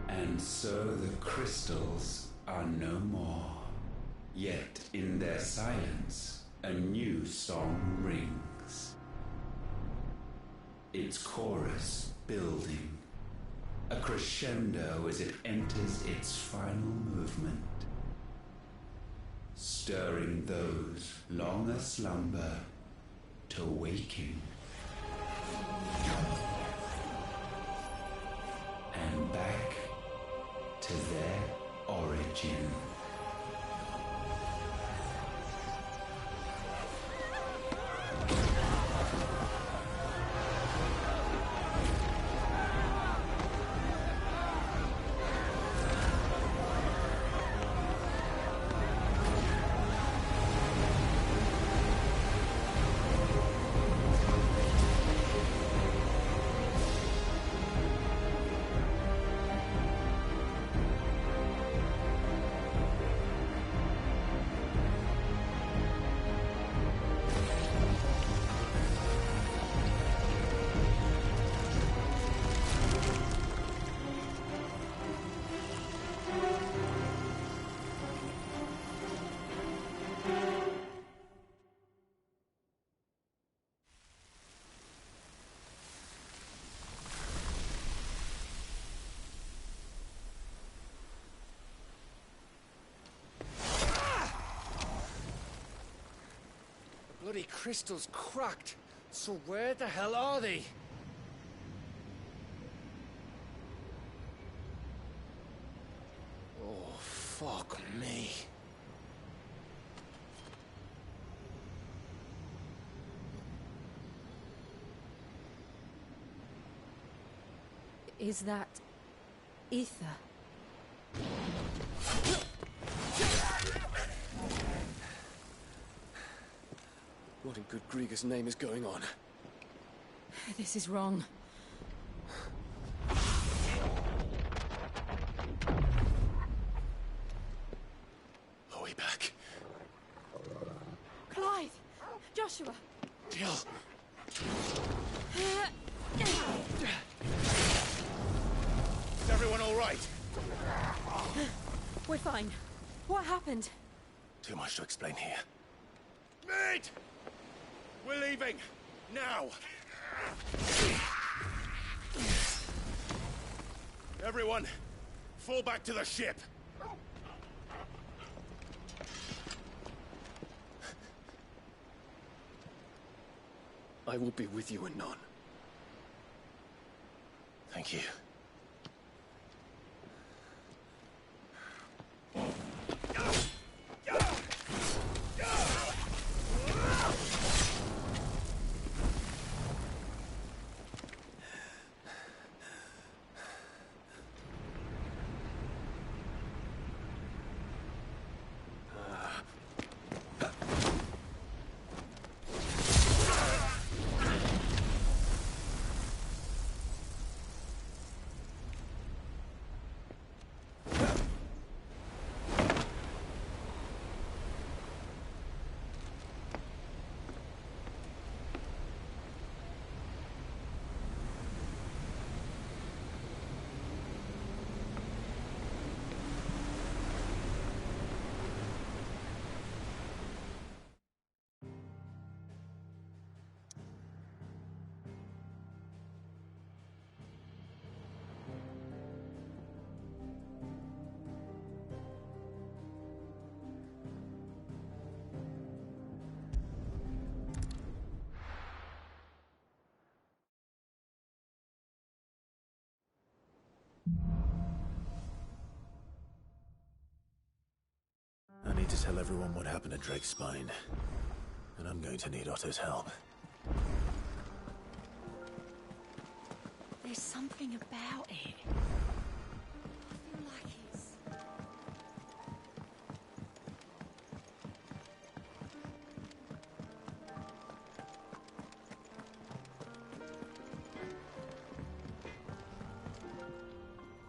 [SPEAKER 8] And so the crystals are no more. Yet in their silence, a new song rings. Its chorus building, a crescendo as it enters its final movement, stirring those long aslumber to waking. And back to their origin.
[SPEAKER 6] crystal's cracked. So where the hell are they? Oh, fuck me.
[SPEAKER 4] Is that ether?
[SPEAKER 5] What in good Grieger's name is going on?
[SPEAKER 4] This is wrong.
[SPEAKER 9] Are we back?
[SPEAKER 14] Clive! Joshua!
[SPEAKER 9] Jill!
[SPEAKER 3] Is everyone all right?
[SPEAKER 4] We're fine. What happened?
[SPEAKER 9] Too much to explain here.
[SPEAKER 3] Mate! We're leaving! Now! Everyone, fall back to the ship!
[SPEAKER 5] I will be with you anon.
[SPEAKER 9] Thank you. I need to tell everyone what happened at Drake's Spine. And I'm going to need Otto's help.
[SPEAKER 14] There's something about it. I feel like it's...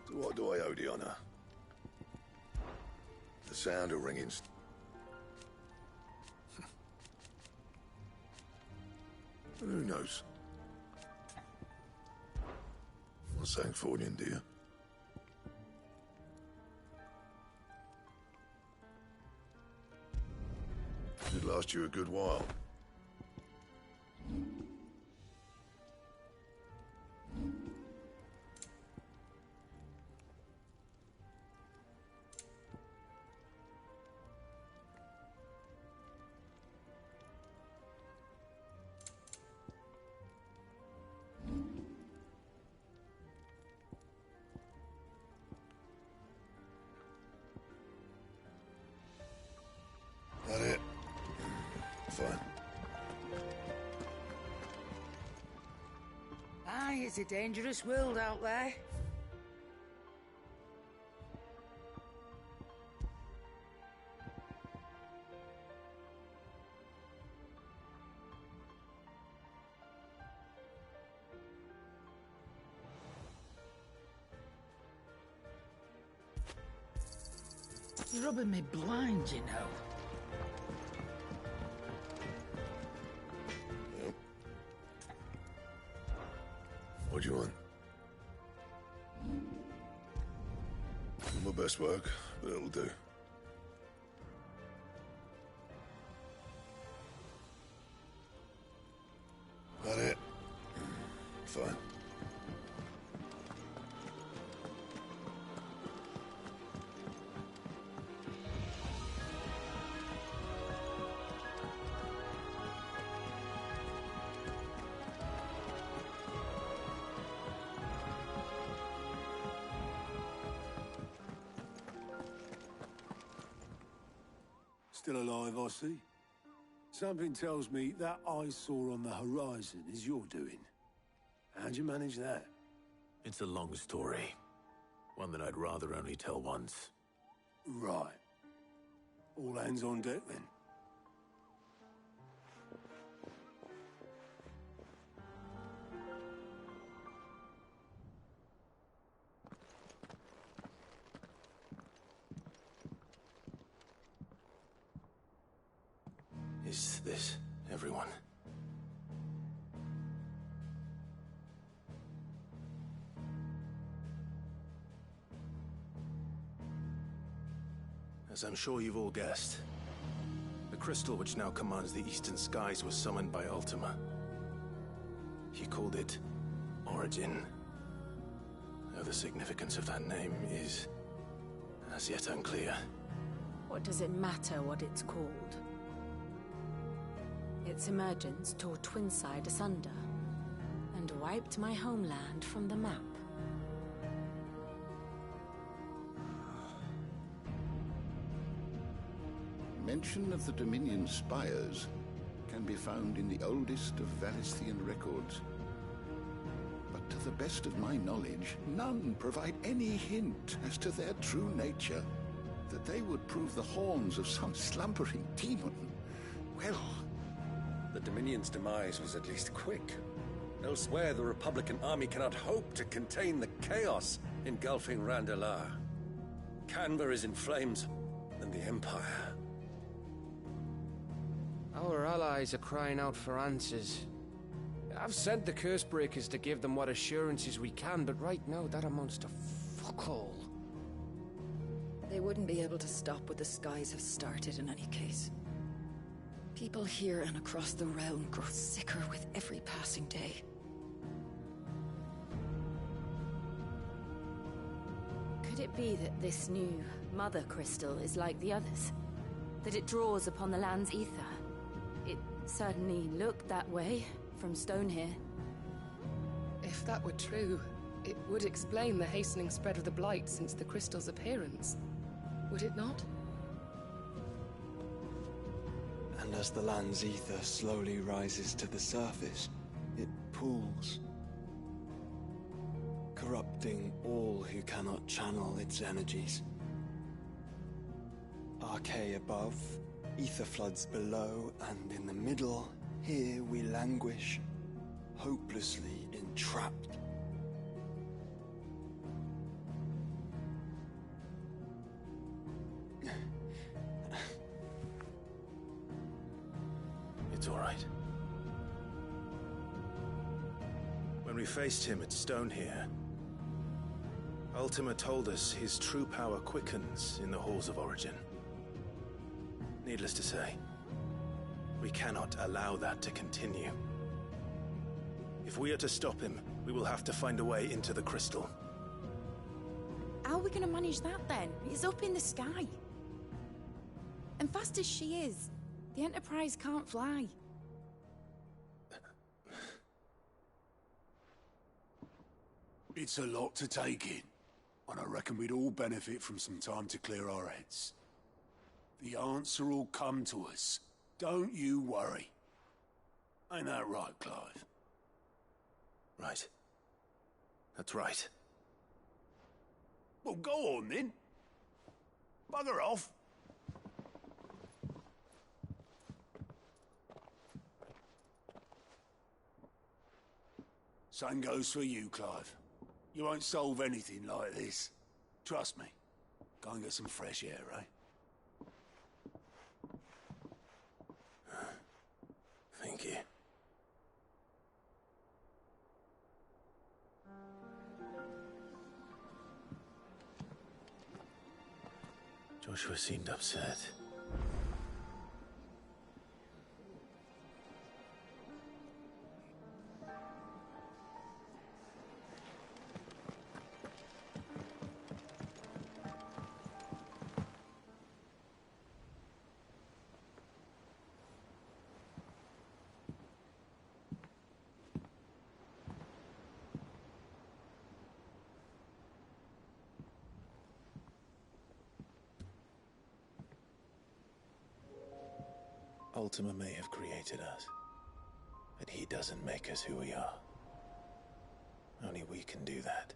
[SPEAKER 10] To what do I owe the honor? The sound of ringing... And who knows? Not saying Fornian, do you? Should last you a good while. That it? Fine.
[SPEAKER 15] Aye, it's a dangerous world out there. You're rubbing me blind, you know.
[SPEAKER 10] What do you want? Not my best work, but it'll do. That it? Fine.
[SPEAKER 3] Still alive, I see. Something tells me that eyesore on the horizon is your doing. How'd you manage that?
[SPEAKER 9] It's a long story. One that I'd rather only tell once.
[SPEAKER 3] Right. All hands on deck, then.
[SPEAKER 9] Is this everyone? As I'm sure you've all guessed, the crystal which now commands the eastern skies was summoned by Ultima. He called it Origin. Though the significance of that name is as yet unclear.
[SPEAKER 4] What does it matter what it's called? Its emergence tore Twinside asunder and wiped my homeland from the map.
[SPEAKER 16] Mention of the Dominion spires can be found in the oldest of Valisthian records. But to the best of my knowledge, none provide any hint as to their true nature. That they would prove the horns of some slumbering demon. Well...
[SPEAKER 17] The Dominion's demise was at least quick. Elsewhere, the Republican army cannot hope to contain the chaos engulfing Randalar. Canva is in flames, and the Empire...
[SPEAKER 6] Our allies are crying out for answers. I've sent the Cursebreakers to give them what assurances we can, but right now that amounts to fuck all.
[SPEAKER 18] They wouldn't be able to stop what the skies have started in any case. People here and across the realm grow sicker with every passing day.
[SPEAKER 4] Could it be that this new Mother Crystal is like the others? That it draws upon the land's ether? It certainly looked that way from stone here.
[SPEAKER 19] If that were true, it would explain the hastening spread of the Blight since the crystal's appearance. Would it not?
[SPEAKER 1] And as the land's ether slowly rises to the surface, it pools, corrupting all who cannot channel its energies. Archay above, ether floods below, and in the middle, here we languish, hopelessly entrapped.
[SPEAKER 9] It's all right. When we faced him at Stone here, Ultima told us his true power quickens in the halls of Origin. Needless to say, we cannot allow that to continue. If we are to stop him, we will have to find a way into the crystal.
[SPEAKER 11] How are we gonna manage that then? It's up in the sky. And fast as she is, the Enterprise can't fly.
[SPEAKER 3] It's a lot to take in, and I reckon we'd all benefit from some time to clear our heads. The answer will come to us. Don't you worry. Ain't that right, Clive?
[SPEAKER 9] Right. That's right.
[SPEAKER 3] Well, go on then. Bugger off. Same goes for you, Clive. You won't solve anything like this. Trust me. Go and get some fresh air, eh?
[SPEAKER 9] Thank you. Joshua seemed upset.
[SPEAKER 2] Ultima may have created us, but he doesn't make us who we are. Only we can do that.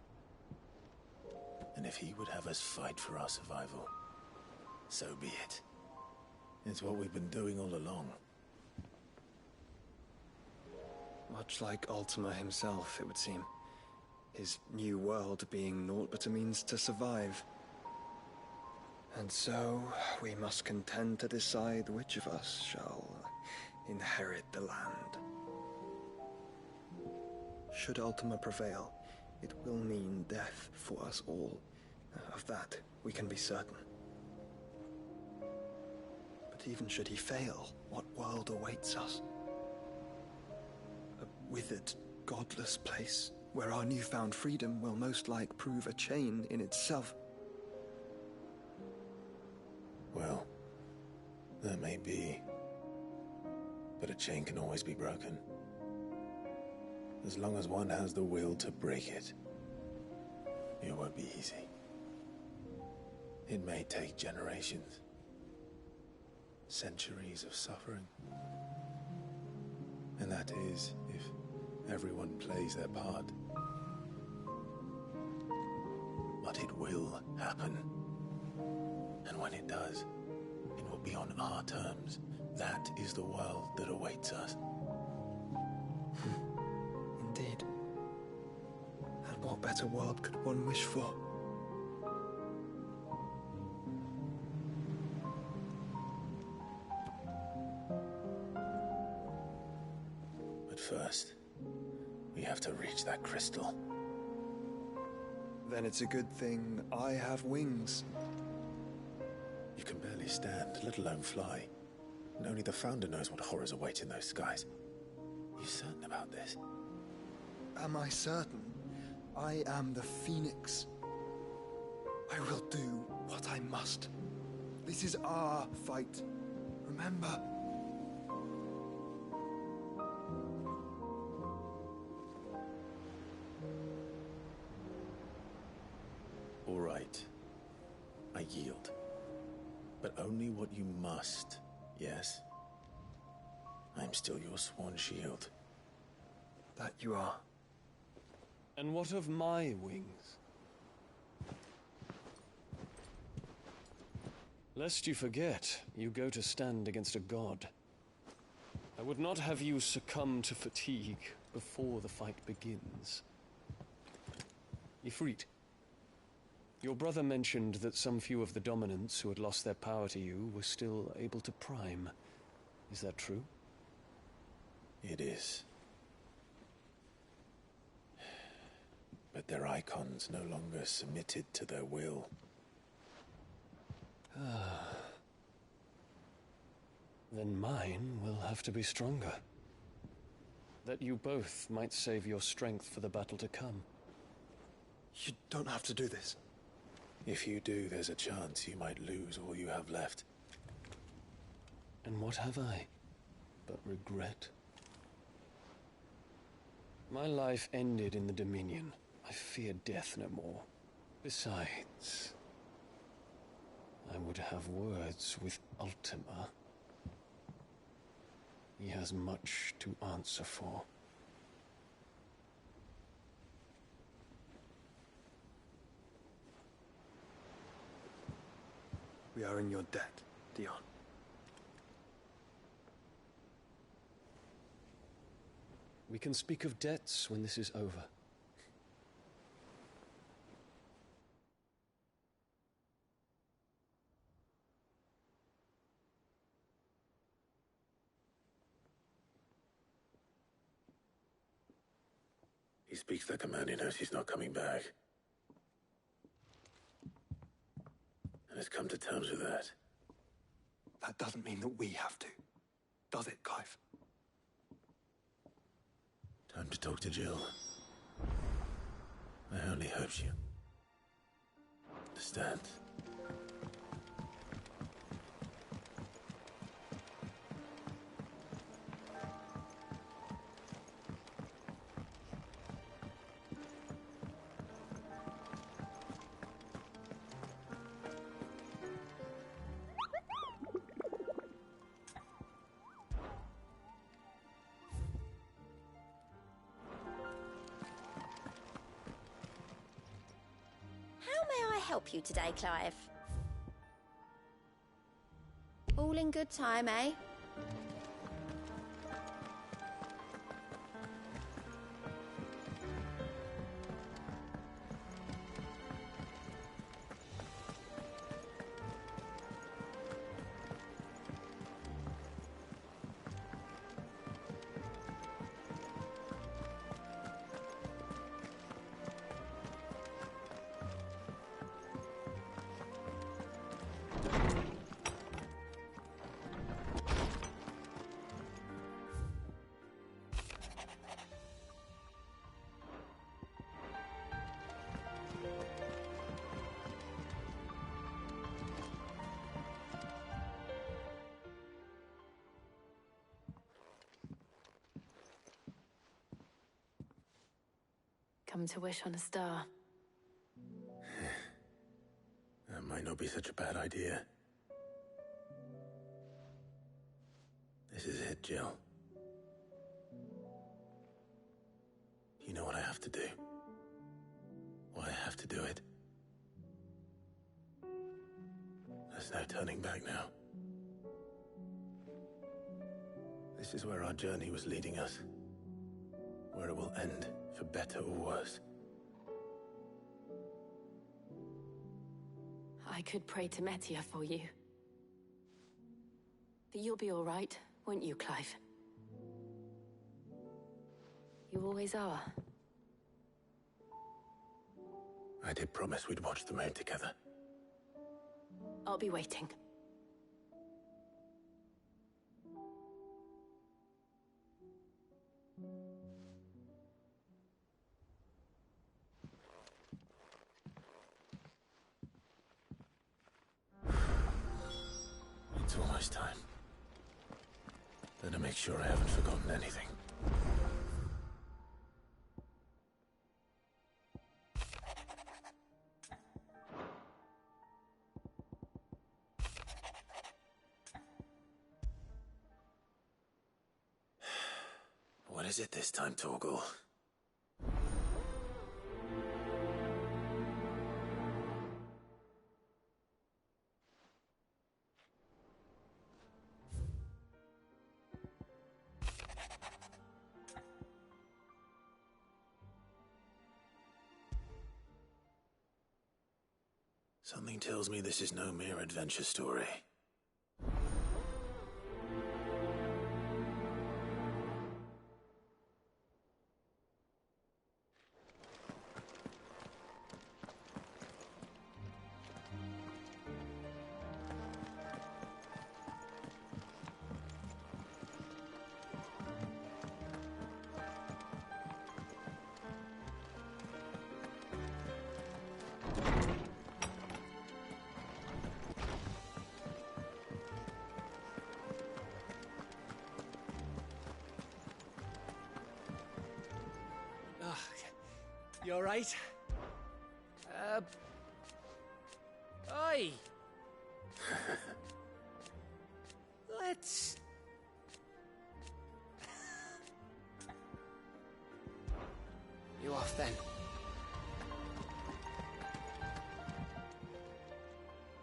[SPEAKER 2] And if he would have us fight for our survival, so be it. It's what we've been doing all along.
[SPEAKER 20] Much like Ultima himself, it would seem. His new world being naught but a means to survive. And so, we must contend to decide which of us shall inherit the land. Should Ultima prevail, it will mean death for us all. Of that, we can be certain. But even should he fail, what world awaits us? A withered, godless place where our newfound freedom will most like prove a chain in itself.
[SPEAKER 2] Well, that may be. But a chain can always be broken. As long as one has the will to break it. It won't be easy. It may take generations. Centuries of suffering. And that is if everyone plays their part. But it will happen. And when it does, it will be on our terms. That is the world that awaits us.
[SPEAKER 20] Indeed. And what better world could one wish for?
[SPEAKER 2] But first, we have to reach that crystal.
[SPEAKER 20] Then it's a good thing I have wings.
[SPEAKER 2] You can barely stand, let alone fly. And only the Founder knows what horrors await in those skies. You certain about this?
[SPEAKER 20] Am I certain? I am the Phoenix. I will do what I must. This is our fight. Remember?
[SPEAKER 2] All right. I yield. But only what you must, yes? I'm still your sworn shield.
[SPEAKER 20] That you are.
[SPEAKER 5] And what of my wings? Lest you forget, you go to stand against a god. I would not have you succumb to fatigue before the fight begins. Ifrit, your brother mentioned that some few of the dominants who had lost their power to you were still able to prime. Is that true?
[SPEAKER 2] It is. But their icons no longer submitted to their will.
[SPEAKER 5] Then mine will have to be stronger. That you both might save your strength for the battle to come.
[SPEAKER 20] You don't have to do this.
[SPEAKER 2] If you do, there's a chance you might lose all you have left.
[SPEAKER 5] And what have I but regret? My life ended in the Dominion. I fear death no more. Besides, I would have words with Ultima. He has much to answer for.
[SPEAKER 20] We are in your debt, Dion.
[SPEAKER 5] We can speak of debts when this is over.
[SPEAKER 2] He speaks like a man who knows he's not coming back. And has come to terms with that.
[SPEAKER 20] That doesn't mean that we have to. Does it, Clive?
[SPEAKER 2] Time to talk to Jill. I only hope you understand.
[SPEAKER 21] help you today, Clive? All in good time, eh?
[SPEAKER 4] Come to wish on a star.
[SPEAKER 2] That might not be such a bad idea. This is it, Jill. You know what I have to do. Why I have to do it. There's no turning back now. This is where our journey was leading us. Where it will end, for better or worse.
[SPEAKER 4] I could pray to Metia for you. But you'll be all right, won't you, Clive? You always are.
[SPEAKER 2] I did promise we'd watch the moon together.
[SPEAKER 4] I'll be waiting.
[SPEAKER 2] It's almost time. Better make sure I haven't forgotten anything. What is it this time, Torgal? Something tells me this is no mere adventure story.
[SPEAKER 6] You alright? Oi! Let's... You off then?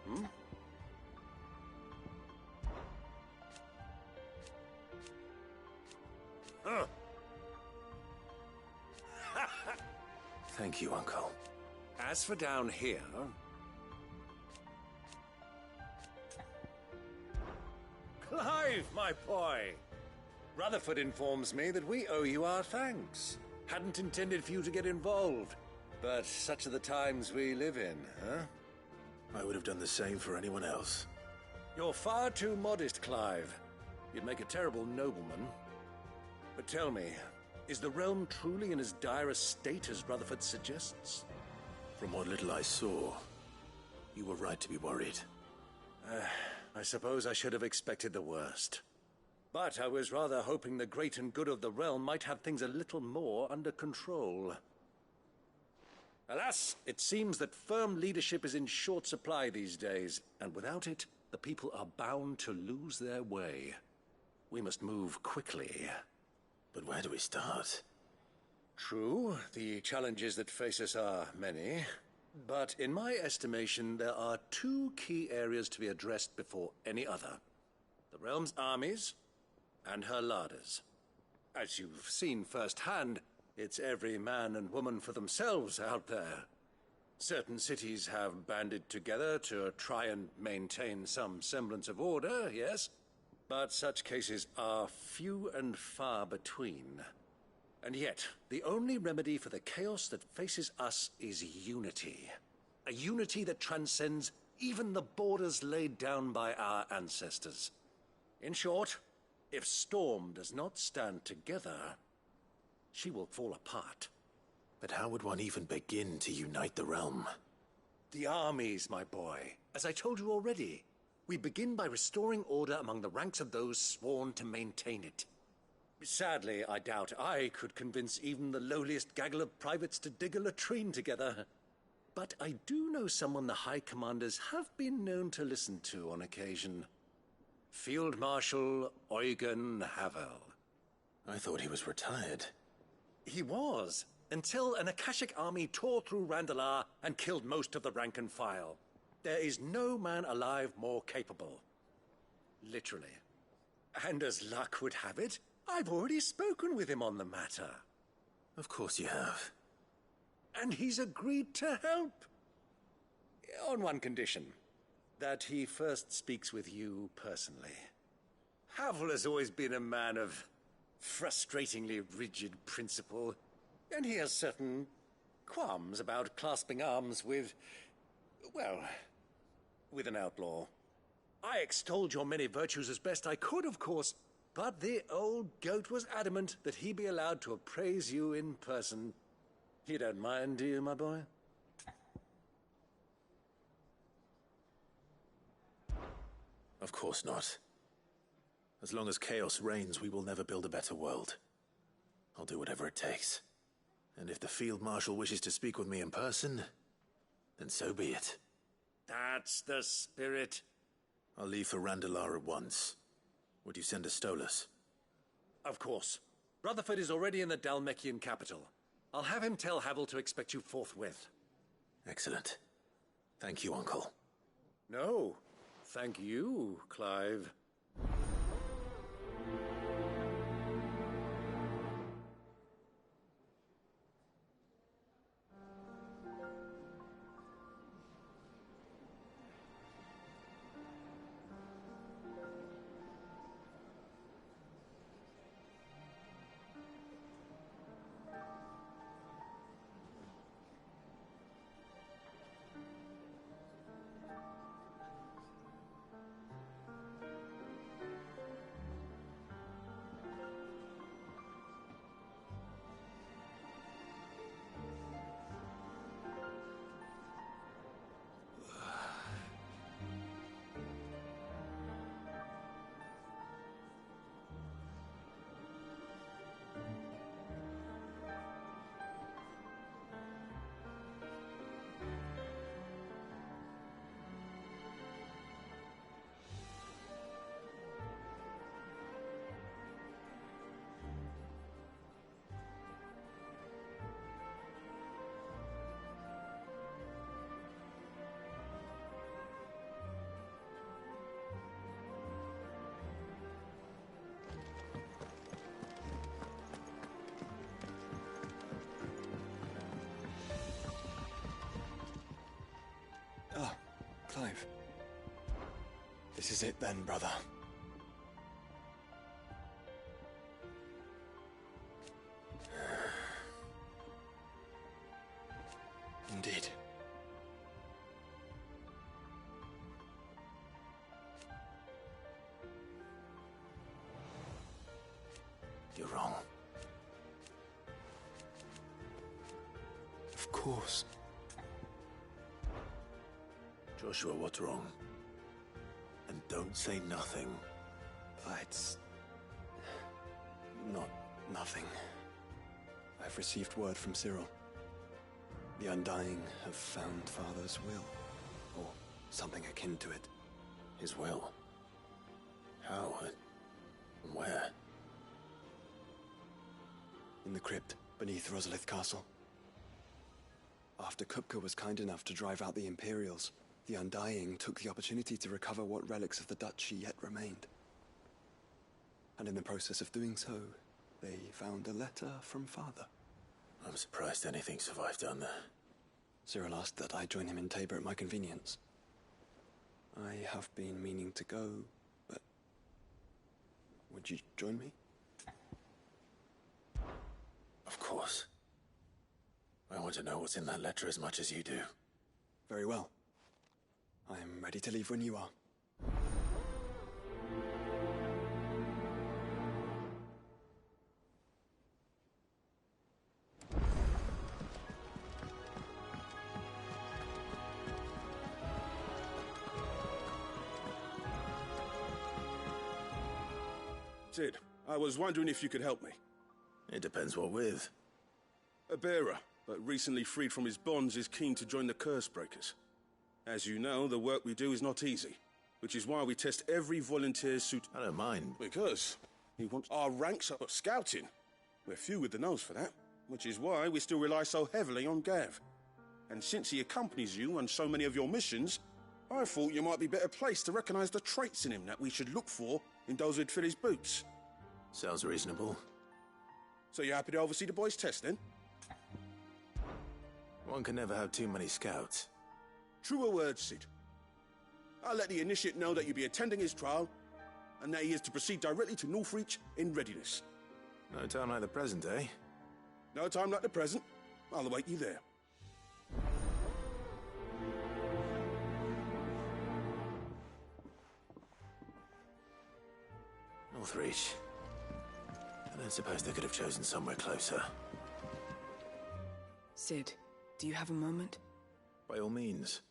[SPEAKER 17] Hmm? Huh.
[SPEAKER 2] Thank you, Uncle.
[SPEAKER 17] As for down here... Clive, my boy! Rutherford informs me that we owe you our thanks. Hadn't intended for you to get involved, but such are the times we live in, huh?
[SPEAKER 2] I would have done the same for anyone else.
[SPEAKER 17] You're far too modest, Clive. You'd make a terrible nobleman. But tell me, is the realm truly in as dire a state as Rutherford suggests?
[SPEAKER 2] From what little I saw, you were right to be worried.
[SPEAKER 17] I suppose I should have expected the worst. But I was rather hoping the great and good of the realm might have things a little more under control. Alas, it seems that firm leadership is in short supply these days, and without it, the people are bound to lose their way. We must move quickly.
[SPEAKER 2] But where do we start?
[SPEAKER 17] True, the challenges that face us are many. But in my estimation, there are two key areas to be addressed before any other. The realm's armies and her larders. As you've seen firsthand, it's every man and woman for themselves out there. Certain cities have banded together to try and maintain some semblance of order, yes? But such cases are few and far between. And yet, the only remedy for the chaos that faces us is unity. A unity that transcends even the borders laid down by our ancestors. In short, if Storm does not stand together, she will fall apart.
[SPEAKER 2] But how would one even begin to unite the realm?
[SPEAKER 17] The armies, my boy. As I told you already, we begin by restoring order among the ranks of those sworn to maintain it. Sadly, I doubt I could convince even the lowliest gaggle of privates to dig a latrine together. But I do know someone the High Commanders have been known to listen to on occasion. Field Marshal Eugen Havel.
[SPEAKER 2] I thought he was retired.
[SPEAKER 17] He was, until an Akashic army tore through Randalar and killed most of the rank and file. There is no man alive more capable. Literally. And as luck would have it, I've already spoken with him on the matter.
[SPEAKER 2] Of course you have.
[SPEAKER 17] And he's agreed to help. On one condition. That he first speaks with you personally. Havel has always been a man of frustratingly rigid principle, and he has certain qualms about clasping arms with, well, with an outlaw. I extolled your many virtues as best I could, of course, but the old goat was adamant that he be allowed to appraise you in person. You don't mind, do you, my boy?
[SPEAKER 2] Of course not. As long as chaos reigns, we will never build a better world. I'll do whatever it takes. And if the Field Marshal wishes to speak with me in person, then so be it.
[SPEAKER 17] That's the spirit.
[SPEAKER 2] I'll leave for Randalar at once. Would you send a Stolas?
[SPEAKER 17] Of course. Rutherford is already in the Dalmekian capital. I'll have him tell Havel to expect you forthwith.
[SPEAKER 2] Excellent. Thank you, Uncle.
[SPEAKER 17] No. Thank you, Clive.
[SPEAKER 20] Clive. This is it then, brother. Indeed.
[SPEAKER 2] You're wrong.
[SPEAKER 20] Of course.
[SPEAKER 2] Joshua, what's wrong? And don't say nothing.
[SPEAKER 20] It's not nothing. I've received word from Cyril. The Undying have found Father's will, or something akin to it.
[SPEAKER 2] His will? How? And where?
[SPEAKER 20] In the crypt beneath Rosalith Castle. After Kupka was kind enough to drive out the Imperials, the Undying took the opportunity to recover what relics of the Duchy yet remained. And in the process of doing so, they found a letter from Father.
[SPEAKER 2] I'm surprised anything survived down there.
[SPEAKER 20] Cyril asked that I join him in Tabor at my convenience. I have been meaning to go, but... would you join me?
[SPEAKER 2] Of course. I want to know what's in that letter as much as you do.
[SPEAKER 20] Very well. I am ready to leave when you are.
[SPEAKER 7] Sid, I was wondering if you could help me.
[SPEAKER 2] It depends what with.
[SPEAKER 7] A bearer, but recently freed from his bonds, is keen to join the Cursebreakers. As you know, the work we do is not easy, which is why we test every volunteer's suit.
[SPEAKER 2] I don't mind.
[SPEAKER 7] Because he wants our ranks up at scouting. We're few with the nose for that, which is why we still rely so heavily on Gav. And since he accompanies you on so many of your missions, I thought you might be better placed to recognize the traits in him that we should look for in those who'd fill his boots.
[SPEAKER 2] Sounds reasonable.
[SPEAKER 7] So you're happy to oversee the boys' test, then?
[SPEAKER 2] One can never have too many scouts.
[SPEAKER 7] Truer words, Sid. I'll let the initiate know that you'll be attending his trial, and that he is to proceed directly to Northreach in readiness.
[SPEAKER 2] No time like the present, eh?
[SPEAKER 7] No time like the present. I'll await you there.
[SPEAKER 2] Northreach. I don't suppose they could have chosen somewhere closer.
[SPEAKER 22] Sid, do you have a moment?
[SPEAKER 2] By all means.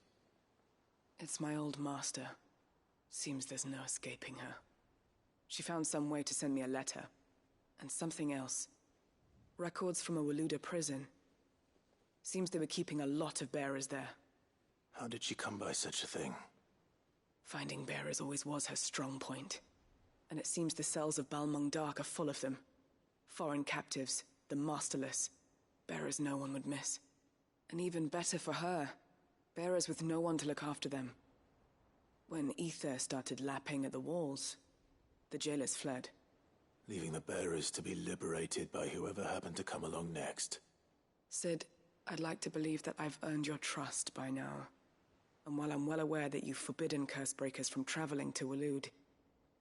[SPEAKER 22] It's my old master. Seems there's no escaping her. She found some way to send me a letter. And something else. Records from a Waluda prison. Seems they were keeping a lot of bearers there.
[SPEAKER 2] How did she come by such a thing?
[SPEAKER 22] Finding bearers always was her strong point. And it seems the cells of Balmung Dark are full of them. Foreign captives, the masterless. Bearers no one would miss. And even better for her, bearers with no one to look after them. When ether started lapping at the walls, the jailers fled.
[SPEAKER 2] Leaving the bearers to be liberated by whoever happened to come along next.
[SPEAKER 22] Sid, I'd like to believe that I've earned your trust by now. And while I'm well aware that you've forbidden Cursebreakers from traveling to Waloed,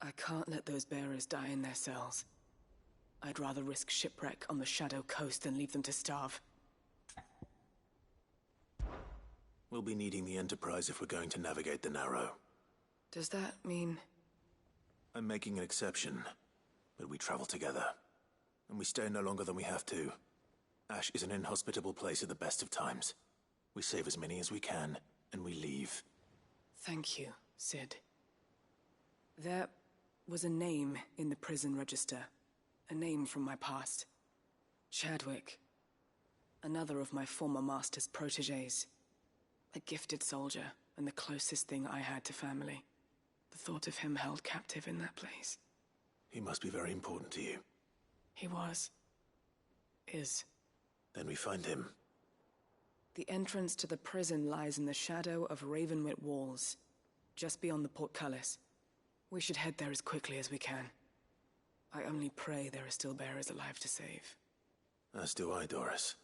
[SPEAKER 22] I can't let those bearers die in their cells. I'd rather risk shipwreck on the Shadow Coast than leave them to starve.
[SPEAKER 2] We'll be needing the Enterprise if we're going to navigate the Narrow.
[SPEAKER 22] Does that mean...
[SPEAKER 2] I'm making an exception, but we travel together. And we stay no longer than we have to. Ash is an inhospitable place at the best of times. We save as many as we can, and we leave.
[SPEAKER 22] Thank you, Sid. There was a name in the prison register. A name from my past. Chadwick. Another of my former master's protégés. A gifted soldier, and the closest thing I had to family. The thought of him held captive in that place.
[SPEAKER 2] He must be very important to you.
[SPEAKER 22] He was. Is.
[SPEAKER 2] Then we find him.
[SPEAKER 22] The entrance to the prison lies in the shadow of Ravenwit Walls, just beyond the portcullis. We should head there as quickly as we can. I only pray there are still bearers alive to save.
[SPEAKER 2] As do I, Doris.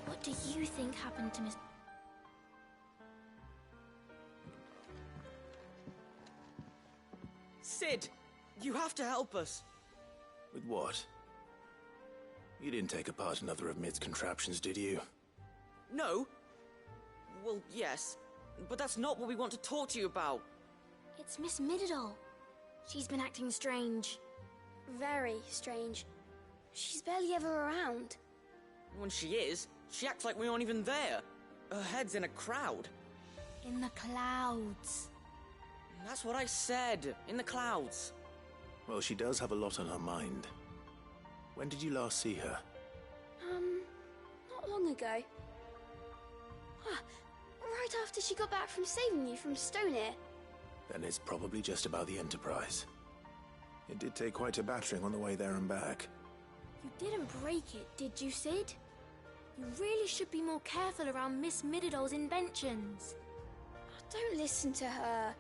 [SPEAKER 23] What do you think happened to Miss...
[SPEAKER 24] Sid! You have to help us!
[SPEAKER 2] With what? You didn't take apart another of Mid's contraptions, did you?
[SPEAKER 8] No. Well, yes. But that's not what we want to talk to you about.
[SPEAKER 21] It's Miss Mididol. She's been acting strange. Very strange. She's barely ever around.
[SPEAKER 8] When she is, she acts like we aren't even there. Her head's in a crowd.
[SPEAKER 21] In the clouds.
[SPEAKER 8] That's what I said. In the clouds.
[SPEAKER 2] Well, she does have a lot on her mind. When did you last see her?
[SPEAKER 21] Not long ago. Right after she got back from saving you from Stoneir.
[SPEAKER 2] Then it's probably just about the Enterprise. It did take quite a battering on the way there and back.
[SPEAKER 21] You didn't break it, did you, Sid? You really should be more careful around Miss Mididol's inventions. Don't listen to her.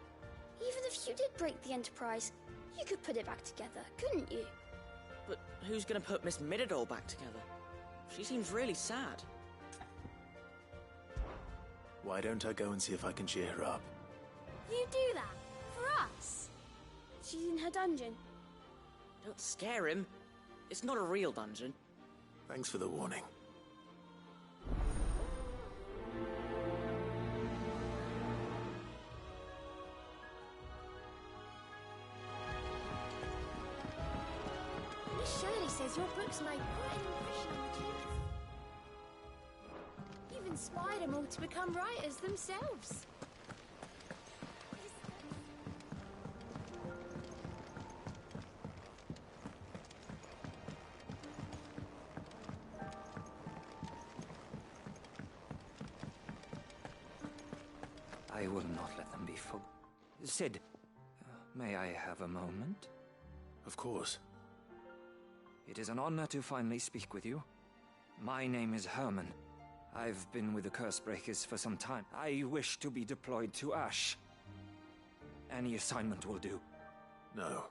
[SPEAKER 21] Even if you did break the Enterprise, you could put it back together, couldn't you?
[SPEAKER 8] But who's gonna put Miss Mididol back together? She seems really sad.
[SPEAKER 2] Why don't I go and see if I can cheer her up?
[SPEAKER 21] You do that? For us? She's in her dungeon.
[SPEAKER 8] Don't scare him. It's not a real dungeon.
[SPEAKER 2] Thanks for the warning.
[SPEAKER 21] Miss Shirley says your books made quite an impression on the youth. You've inspired them all to become writers themselves.
[SPEAKER 12] I will not let them be full. Sid, may I have a moment?
[SPEAKER 2] Of course.
[SPEAKER 12] It is an honor to finally speak with you. My name is Herman. I've been with the Cursebreakers for some time. I wish to be deployed to Ash. Any assignment will do.
[SPEAKER 2] No.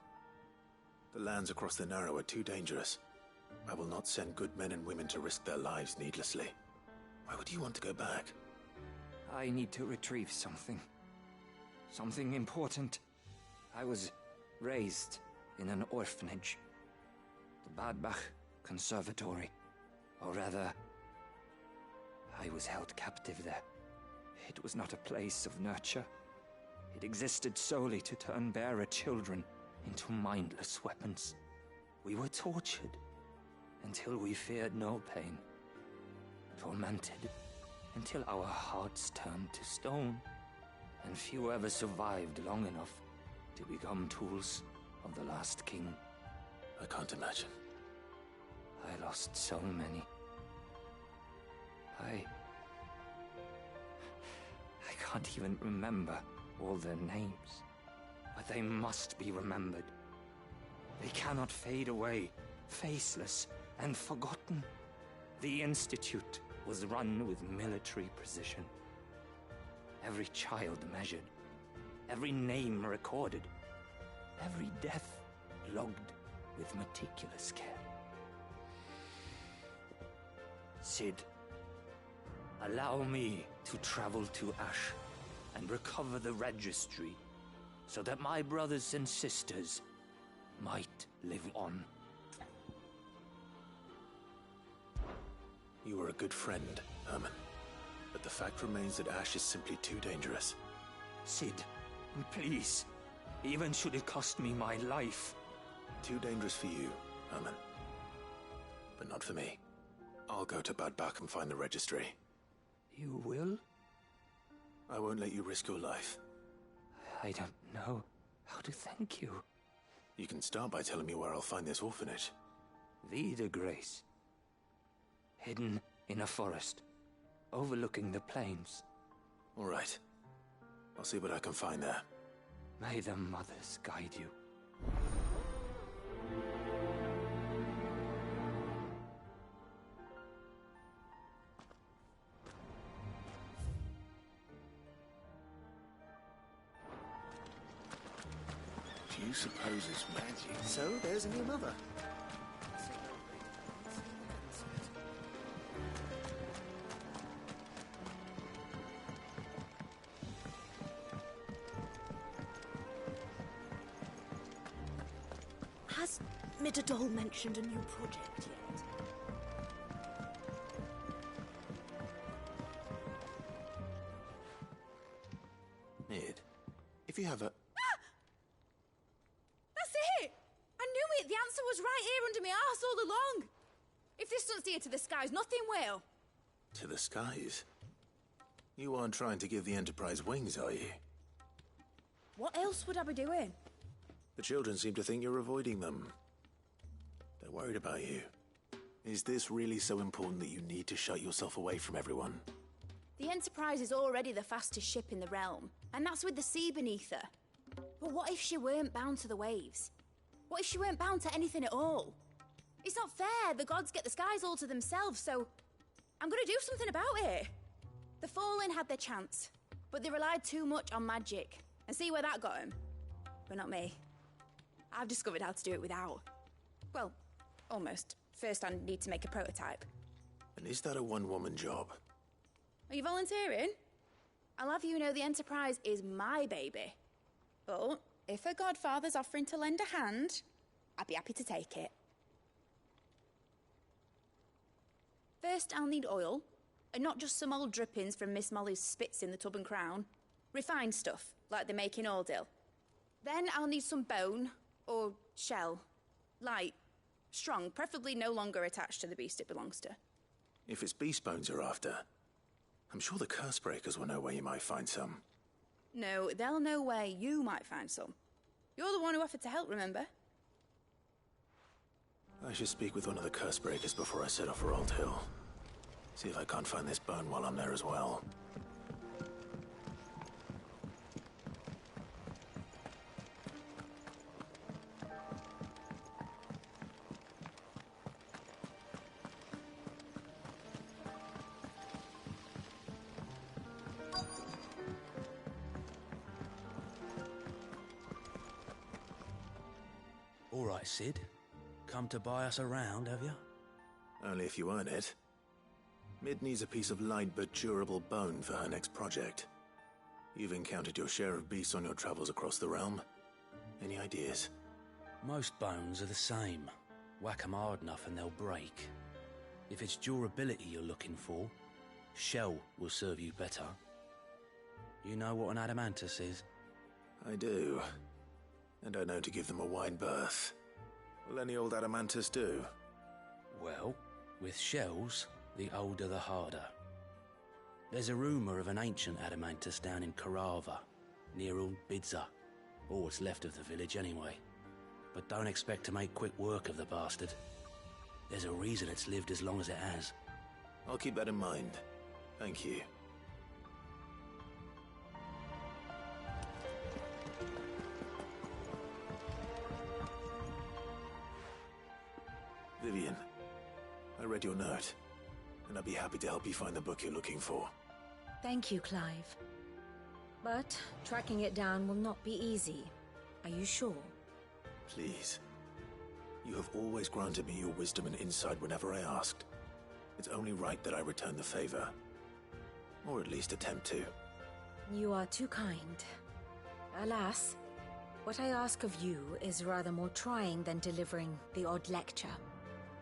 [SPEAKER 2] The lands across the Narrow are too dangerous. I will not send good men and women to risk their lives needlessly. Why would you want to go back?
[SPEAKER 12] I need to retrieve something. Something important. I was raised in an orphanage. The Badbach Conservatory. Or rather, I was held captive there. It was not a place of nurture. It existed solely to turn bearer children into mindless weapons. We were tortured until we feared no pain. Tormented until our hearts turned to stone, and few ever survived long enough to become tools of the last king.
[SPEAKER 2] I can't imagine.
[SPEAKER 12] I lost so many. I can't even remember all their names, but they must be remembered. They cannot fade away, faceless and forgotten. The Institute was run with military precision. Every child measured, every name recorded, every death logged with meticulous care. Sid, allow me to travel to Ash and recover the registry so that my brothers and sisters might live on.
[SPEAKER 2] You were a good friend, Herman. But the fact remains that Ash is simply too dangerous.
[SPEAKER 12] Sid, please. Even should it cost me my life.
[SPEAKER 2] Too dangerous for you, Herman. But not for me. I'll go to Badbach and find the registry.
[SPEAKER 12] You will?
[SPEAKER 2] I won't let you risk your life.
[SPEAKER 12] I don't know how to thank you.
[SPEAKER 2] You can start by telling me where I'll find this orphanage.
[SPEAKER 12] Vida Grace. Hidden in a forest, overlooking the plains.
[SPEAKER 2] All right. I'll see what I can find there.
[SPEAKER 12] May the mothers guide you.
[SPEAKER 16] Do you suppose it's magic?
[SPEAKER 1] So, there's a new mother.
[SPEAKER 21] Has Mididol mentioned a new project yet?
[SPEAKER 2] you have a...
[SPEAKER 11] That's it! I knew it! The answer was right here under my arse all along! If this doesn't steer to the skies, nothing will!
[SPEAKER 2] To the skies? You aren't trying to give the Enterprise wings, are you?
[SPEAKER 11] What else would I be doing?
[SPEAKER 2] The children seem to think you're avoiding them. They're worried about you. Is this really so important that you need to shut yourself away from everyone?
[SPEAKER 11] The Enterprise is already the fastest ship in the realm, and that's with the sea beneath her. But what if she weren't bound to the waves? What if she weren't bound to anything at all? It's not fair. The gods get the skies all to themselves, so I'm gonna do something about it. The Fallen had their chance, but they relied too much on magic. And see where that got them? But not me. I've discovered how to do it without. Well, almost. First, I need to make a prototype.
[SPEAKER 2] And is that a one-woman job?
[SPEAKER 11] Are you volunteering? I'll have you know the Enterprise is my baby. But if her godfather's offering to lend a hand, I'd be happy to take it. First, I'll need oil, and not just some old drippings from Miss Molly's spits in the tub and crown. Refined stuff, like they make in Ordil. Then I'll need some bone, or shell. Light, strong, preferably no longer attached to the beast it belongs to.
[SPEAKER 2] If it's beast bones you're after, I'm sure the curse breakers will know where you might find some.
[SPEAKER 11] No, they'll know where you might find some. You're the one who offered to help, remember?
[SPEAKER 2] I should speak with one of the curse breakers before I set off for Old Hill. See if I can't find this bone while I'm there as well.
[SPEAKER 13] All right, Sid. Come to buy us around, have you?
[SPEAKER 2] Only if you earn it. Mid needs a piece of light but durable bone for her next project. You've encountered your share of beasts on your travels across the realm. Any ideas?
[SPEAKER 13] Most bones are the same. Whack 'em hard enough and they'll break. If it's durability you're looking for, shell will serve you better. You know what an adamantus is?
[SPEAKER 2] I do. And I know to give them a wide berth. Will any old adamantus do?
[SPEAKER 13] Well, with shells, the older the harder. There's a rumour of an ancient adamantus down in Karava, near Old Bidza, or what's left of the village anyway. But don't expect to make quick work of the bastard. There's a reason it's lived as long as it has.
[SPEAKER 2] I'll keep that in mind. Thank you. Vivian, I read your note, and I'd be happy to help you find the book you're looking for.
[SPEAKER 14] Thank you, Clive. But tracking it down will not be easy. Are you sure?
[SPEAKER 2] Please. You have always granted me your wisdom and insight whenever I asked. It's only right that I return the favor. Or at least attempt to.
[SPEAKER 14] You are too kind. Alas, what I ask of you is rather more trying than delivering the odd lecture.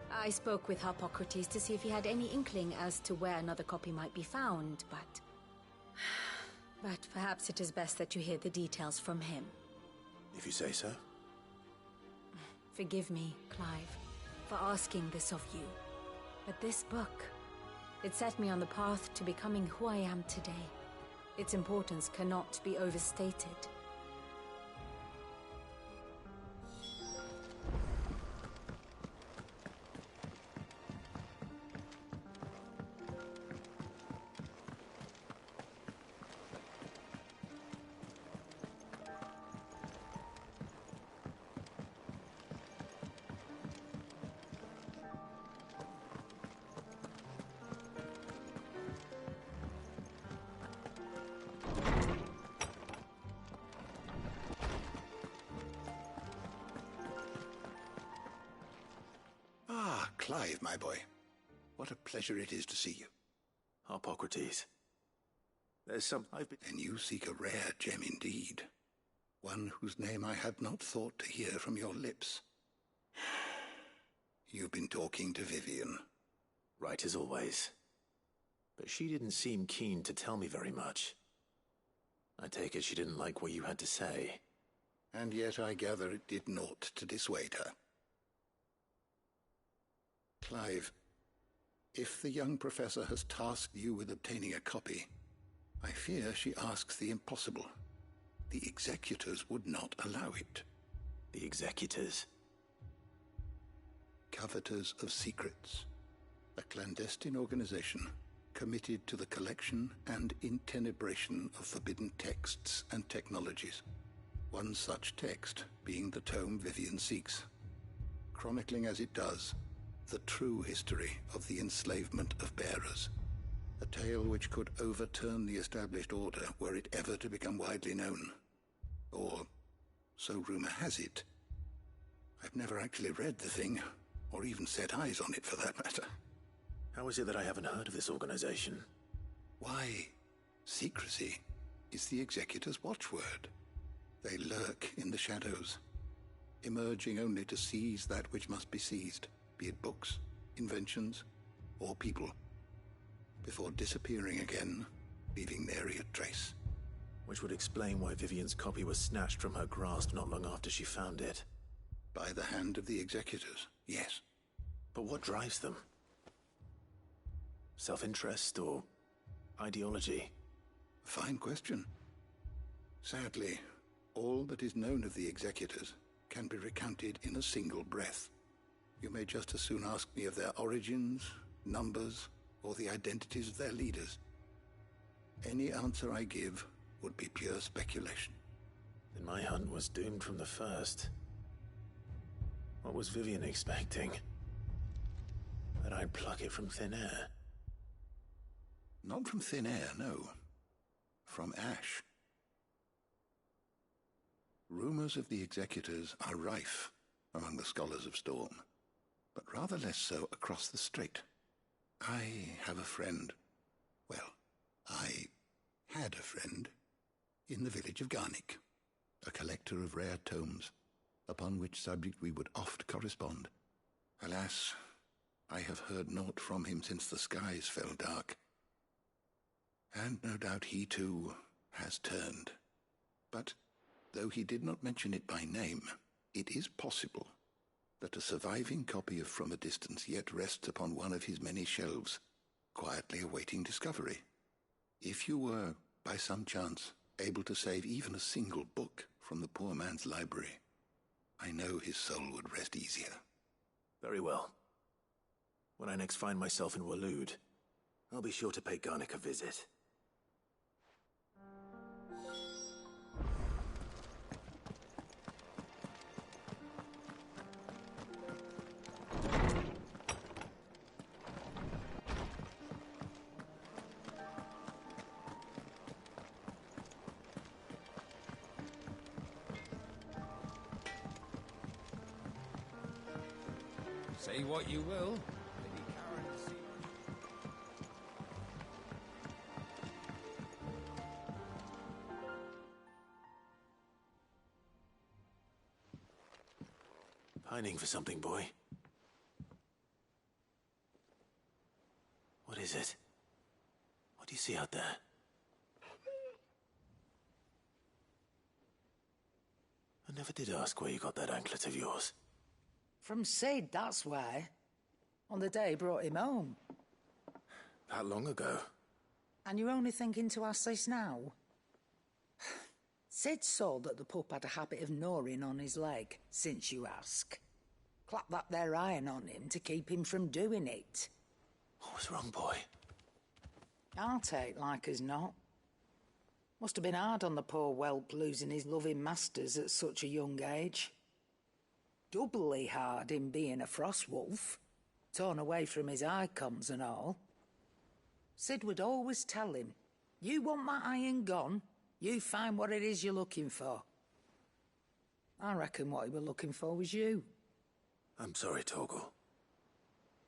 [SPEAKER 14] I spoke with Hippocrates to see if he had any inkling as to where another copy might be found, but perhaps it is best that you hear the details from him.
[SPEAKER 2] If you say so.
[SPEAKER 14] Forgive me, Clive, for asking this of you. But this book, it set me on the path to becoming who I am today. Its importance cannot be overstated.
[SPEAKER 16] Clive, my boy. What a pleasure it is to see you.
[SPEAKER 2] Hippocrates. There's some
[SPEAKER 16] And you seek a rare gem indeed. One whose name I had not thought to hear from your lips. You've been talking to Vivian.
[SPEAKER 2] Right as always. But she didn't seem keen to tell me very much. I take it she didn't like what you had to say.
[SPEAKER 16] And yet I gather it did naught to dissuade her. Clive, if the young professor has tasked you with obtaining a copy, I fear she asks the impossible. The executors would not allow it.
[SPEAKER 2] The executors?
[SPEAKER 16] Coveters of Secrets. A clandestine organization committed to the collection and intenebration of forbidden texts and technologies. One such text being the tome Vivian seeks, chronicling as it does the true history of the enslavement of bearers. A tale which could overturn the established order were it ever to become widely known. Or, so rumor has it. I've never actually read the thing, or even set eyes on it for that matter.
[SPEAKER 2] How is it that I haven't heard of this organization?
[SPEAKER 16] Why, secrecy is the Executor's watchword. They lurk in the shadows, emerging only to seize that which must be seized, be it books, inventions, or people, before disappearing again, leaving nary a trace.
[SPEAKER 2] Which would explain why Vivian's copy was snatched from her grasp not long after she found it.
[SPEAKER 16] By the hand of the Executors, yes.
[SPEAKER 2] But what drives them? Self-interest or ideology?
[SPEAKER 16] Fine question. Sadly, all that is known of the Executors can be recounted in a single breath. You may just as soon ask me of their origins, numbers, or the identities of their leaders. Any answer I give would be pure speculation.
[SPEAKER 2] Then my hunt was doomed from the first. What was Vivian expecting? That I'd pluck it from thin air?
[SPEAKER 16] Not from thin air, no. From ash. Rumors of the Executors are rife among the scholars of Storm, but rather less so across the strait. I have a friend. Well, I had a friend in the village of Garnick, a collector of rare tomes, upon which subject we would oft correspond. Alas, I have heard naught from him since the skies fell dark. And no doubt he too has turned. But though he did not mention it by name, it is possible that a surviving copy of From a Distance yet rests upon one of his many shelves, quietly awaiting discovery. If you were, by some chance, able to save even a single book from the poor man's library, I know his soul would rest easier.
[SPEAKER 2] Very well. When I next find myself in Waloed, I'll be sure to pay Garnick a visit.
[SPEAKER 10] Say what you will.
[SPEAKER 2] Pining for something, boy. What is it? What do you see out there? I never did ask where you got that anklet of yours.
[SPEAKER 15] From Sid, that's why. On the day he brought him home.
[SPEAKER 2] That long ago?
[SPEAKER 15] And you're only thinking to ask this now? Sid saw that the pup had a habit of gnawing on his leg, since you ask. Clap that there iron on him to keep him from doing it.
[SPEAKER 2] What was wrong, boy?
[SPEAKER 15] I'll take like as not. Must have been hard on the poor whelp losing his loving masters at such a young age. Doubly hard in being a frost wolf, torn away from his icons and all. Sid would always tell him, you want that iron gone, you find what it is you're looking for. I reckon what he was looking for was you.
[SPEAKER 2] I'm sorry, Torgal.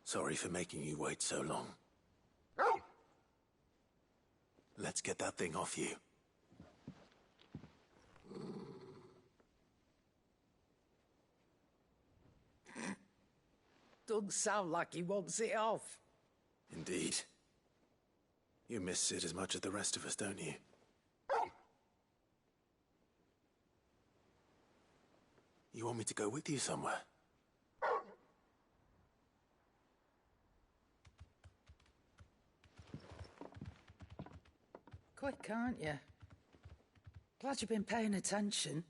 [SPEAKER 2] Sorry for making you wait so long. Let's get that thing off you.
[SPEAKER 15] Doesn't sound like he wants it off.
[SPEAKER 2] Indeed. You miss Sid as much as the rest of us, don't you? You want me to go with you somewhere?
[SPEAKER 15] Quick, aren't you? Glad you've been paying attention.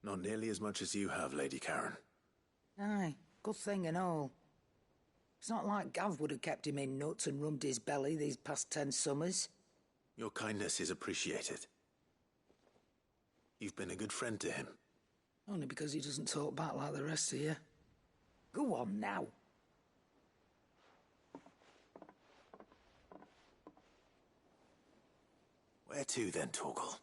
[SPEAKER 2] Not nearly as much as you have, Lady Karen.
[SPEAKER 15] Aye, good thing and all. It's not like Gav would have kept him in nuts and rubbed his belly these past 10 summers.
[SPEAKER 2] Your kindness is appreciated. You've been a good friend to him.
[SPEAKER 15] Only because he doesn't talk back like the rest of you. Go on now.
[SPEAKER 2] Where to then, Torgal?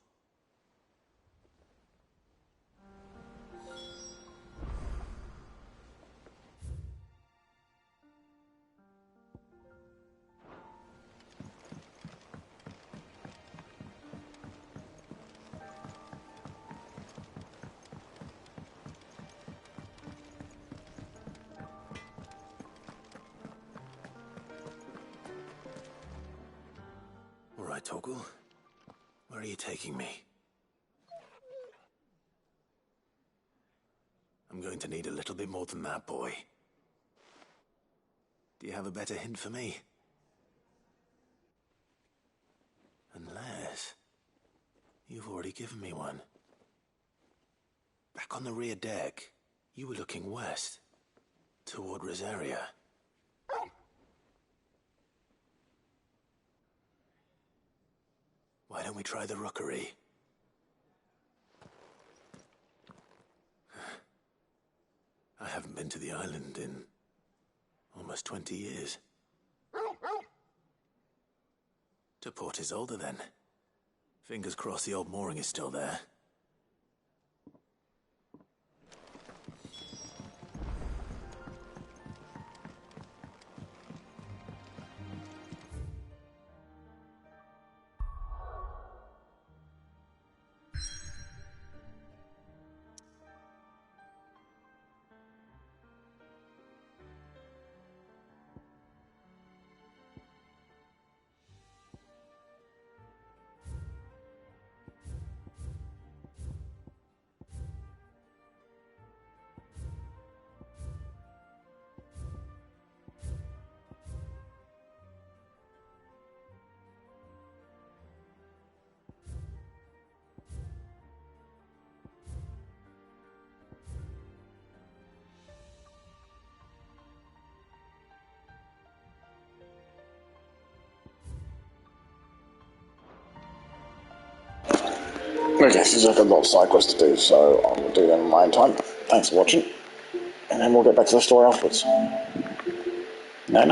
[SPEAKER 2] All right, Torgal. Where are you taking me? I'm going to need a little bit more than that, boy. Do you have a better hint for me? Unless... you've already given me one. Back on the rear deck, you were looking west, toward Rosaria. Why don't we try the rookery? I haven't been to the island in almost 20 years. To Port Isolde, then. Fingers crossed the old mooring is still there.
[SPEAKER 3] Okay, there's like a lot of side quests to do, so I'm going to do them in my own time. Thanks for watching, and then we'll get back to the story afterwards. No.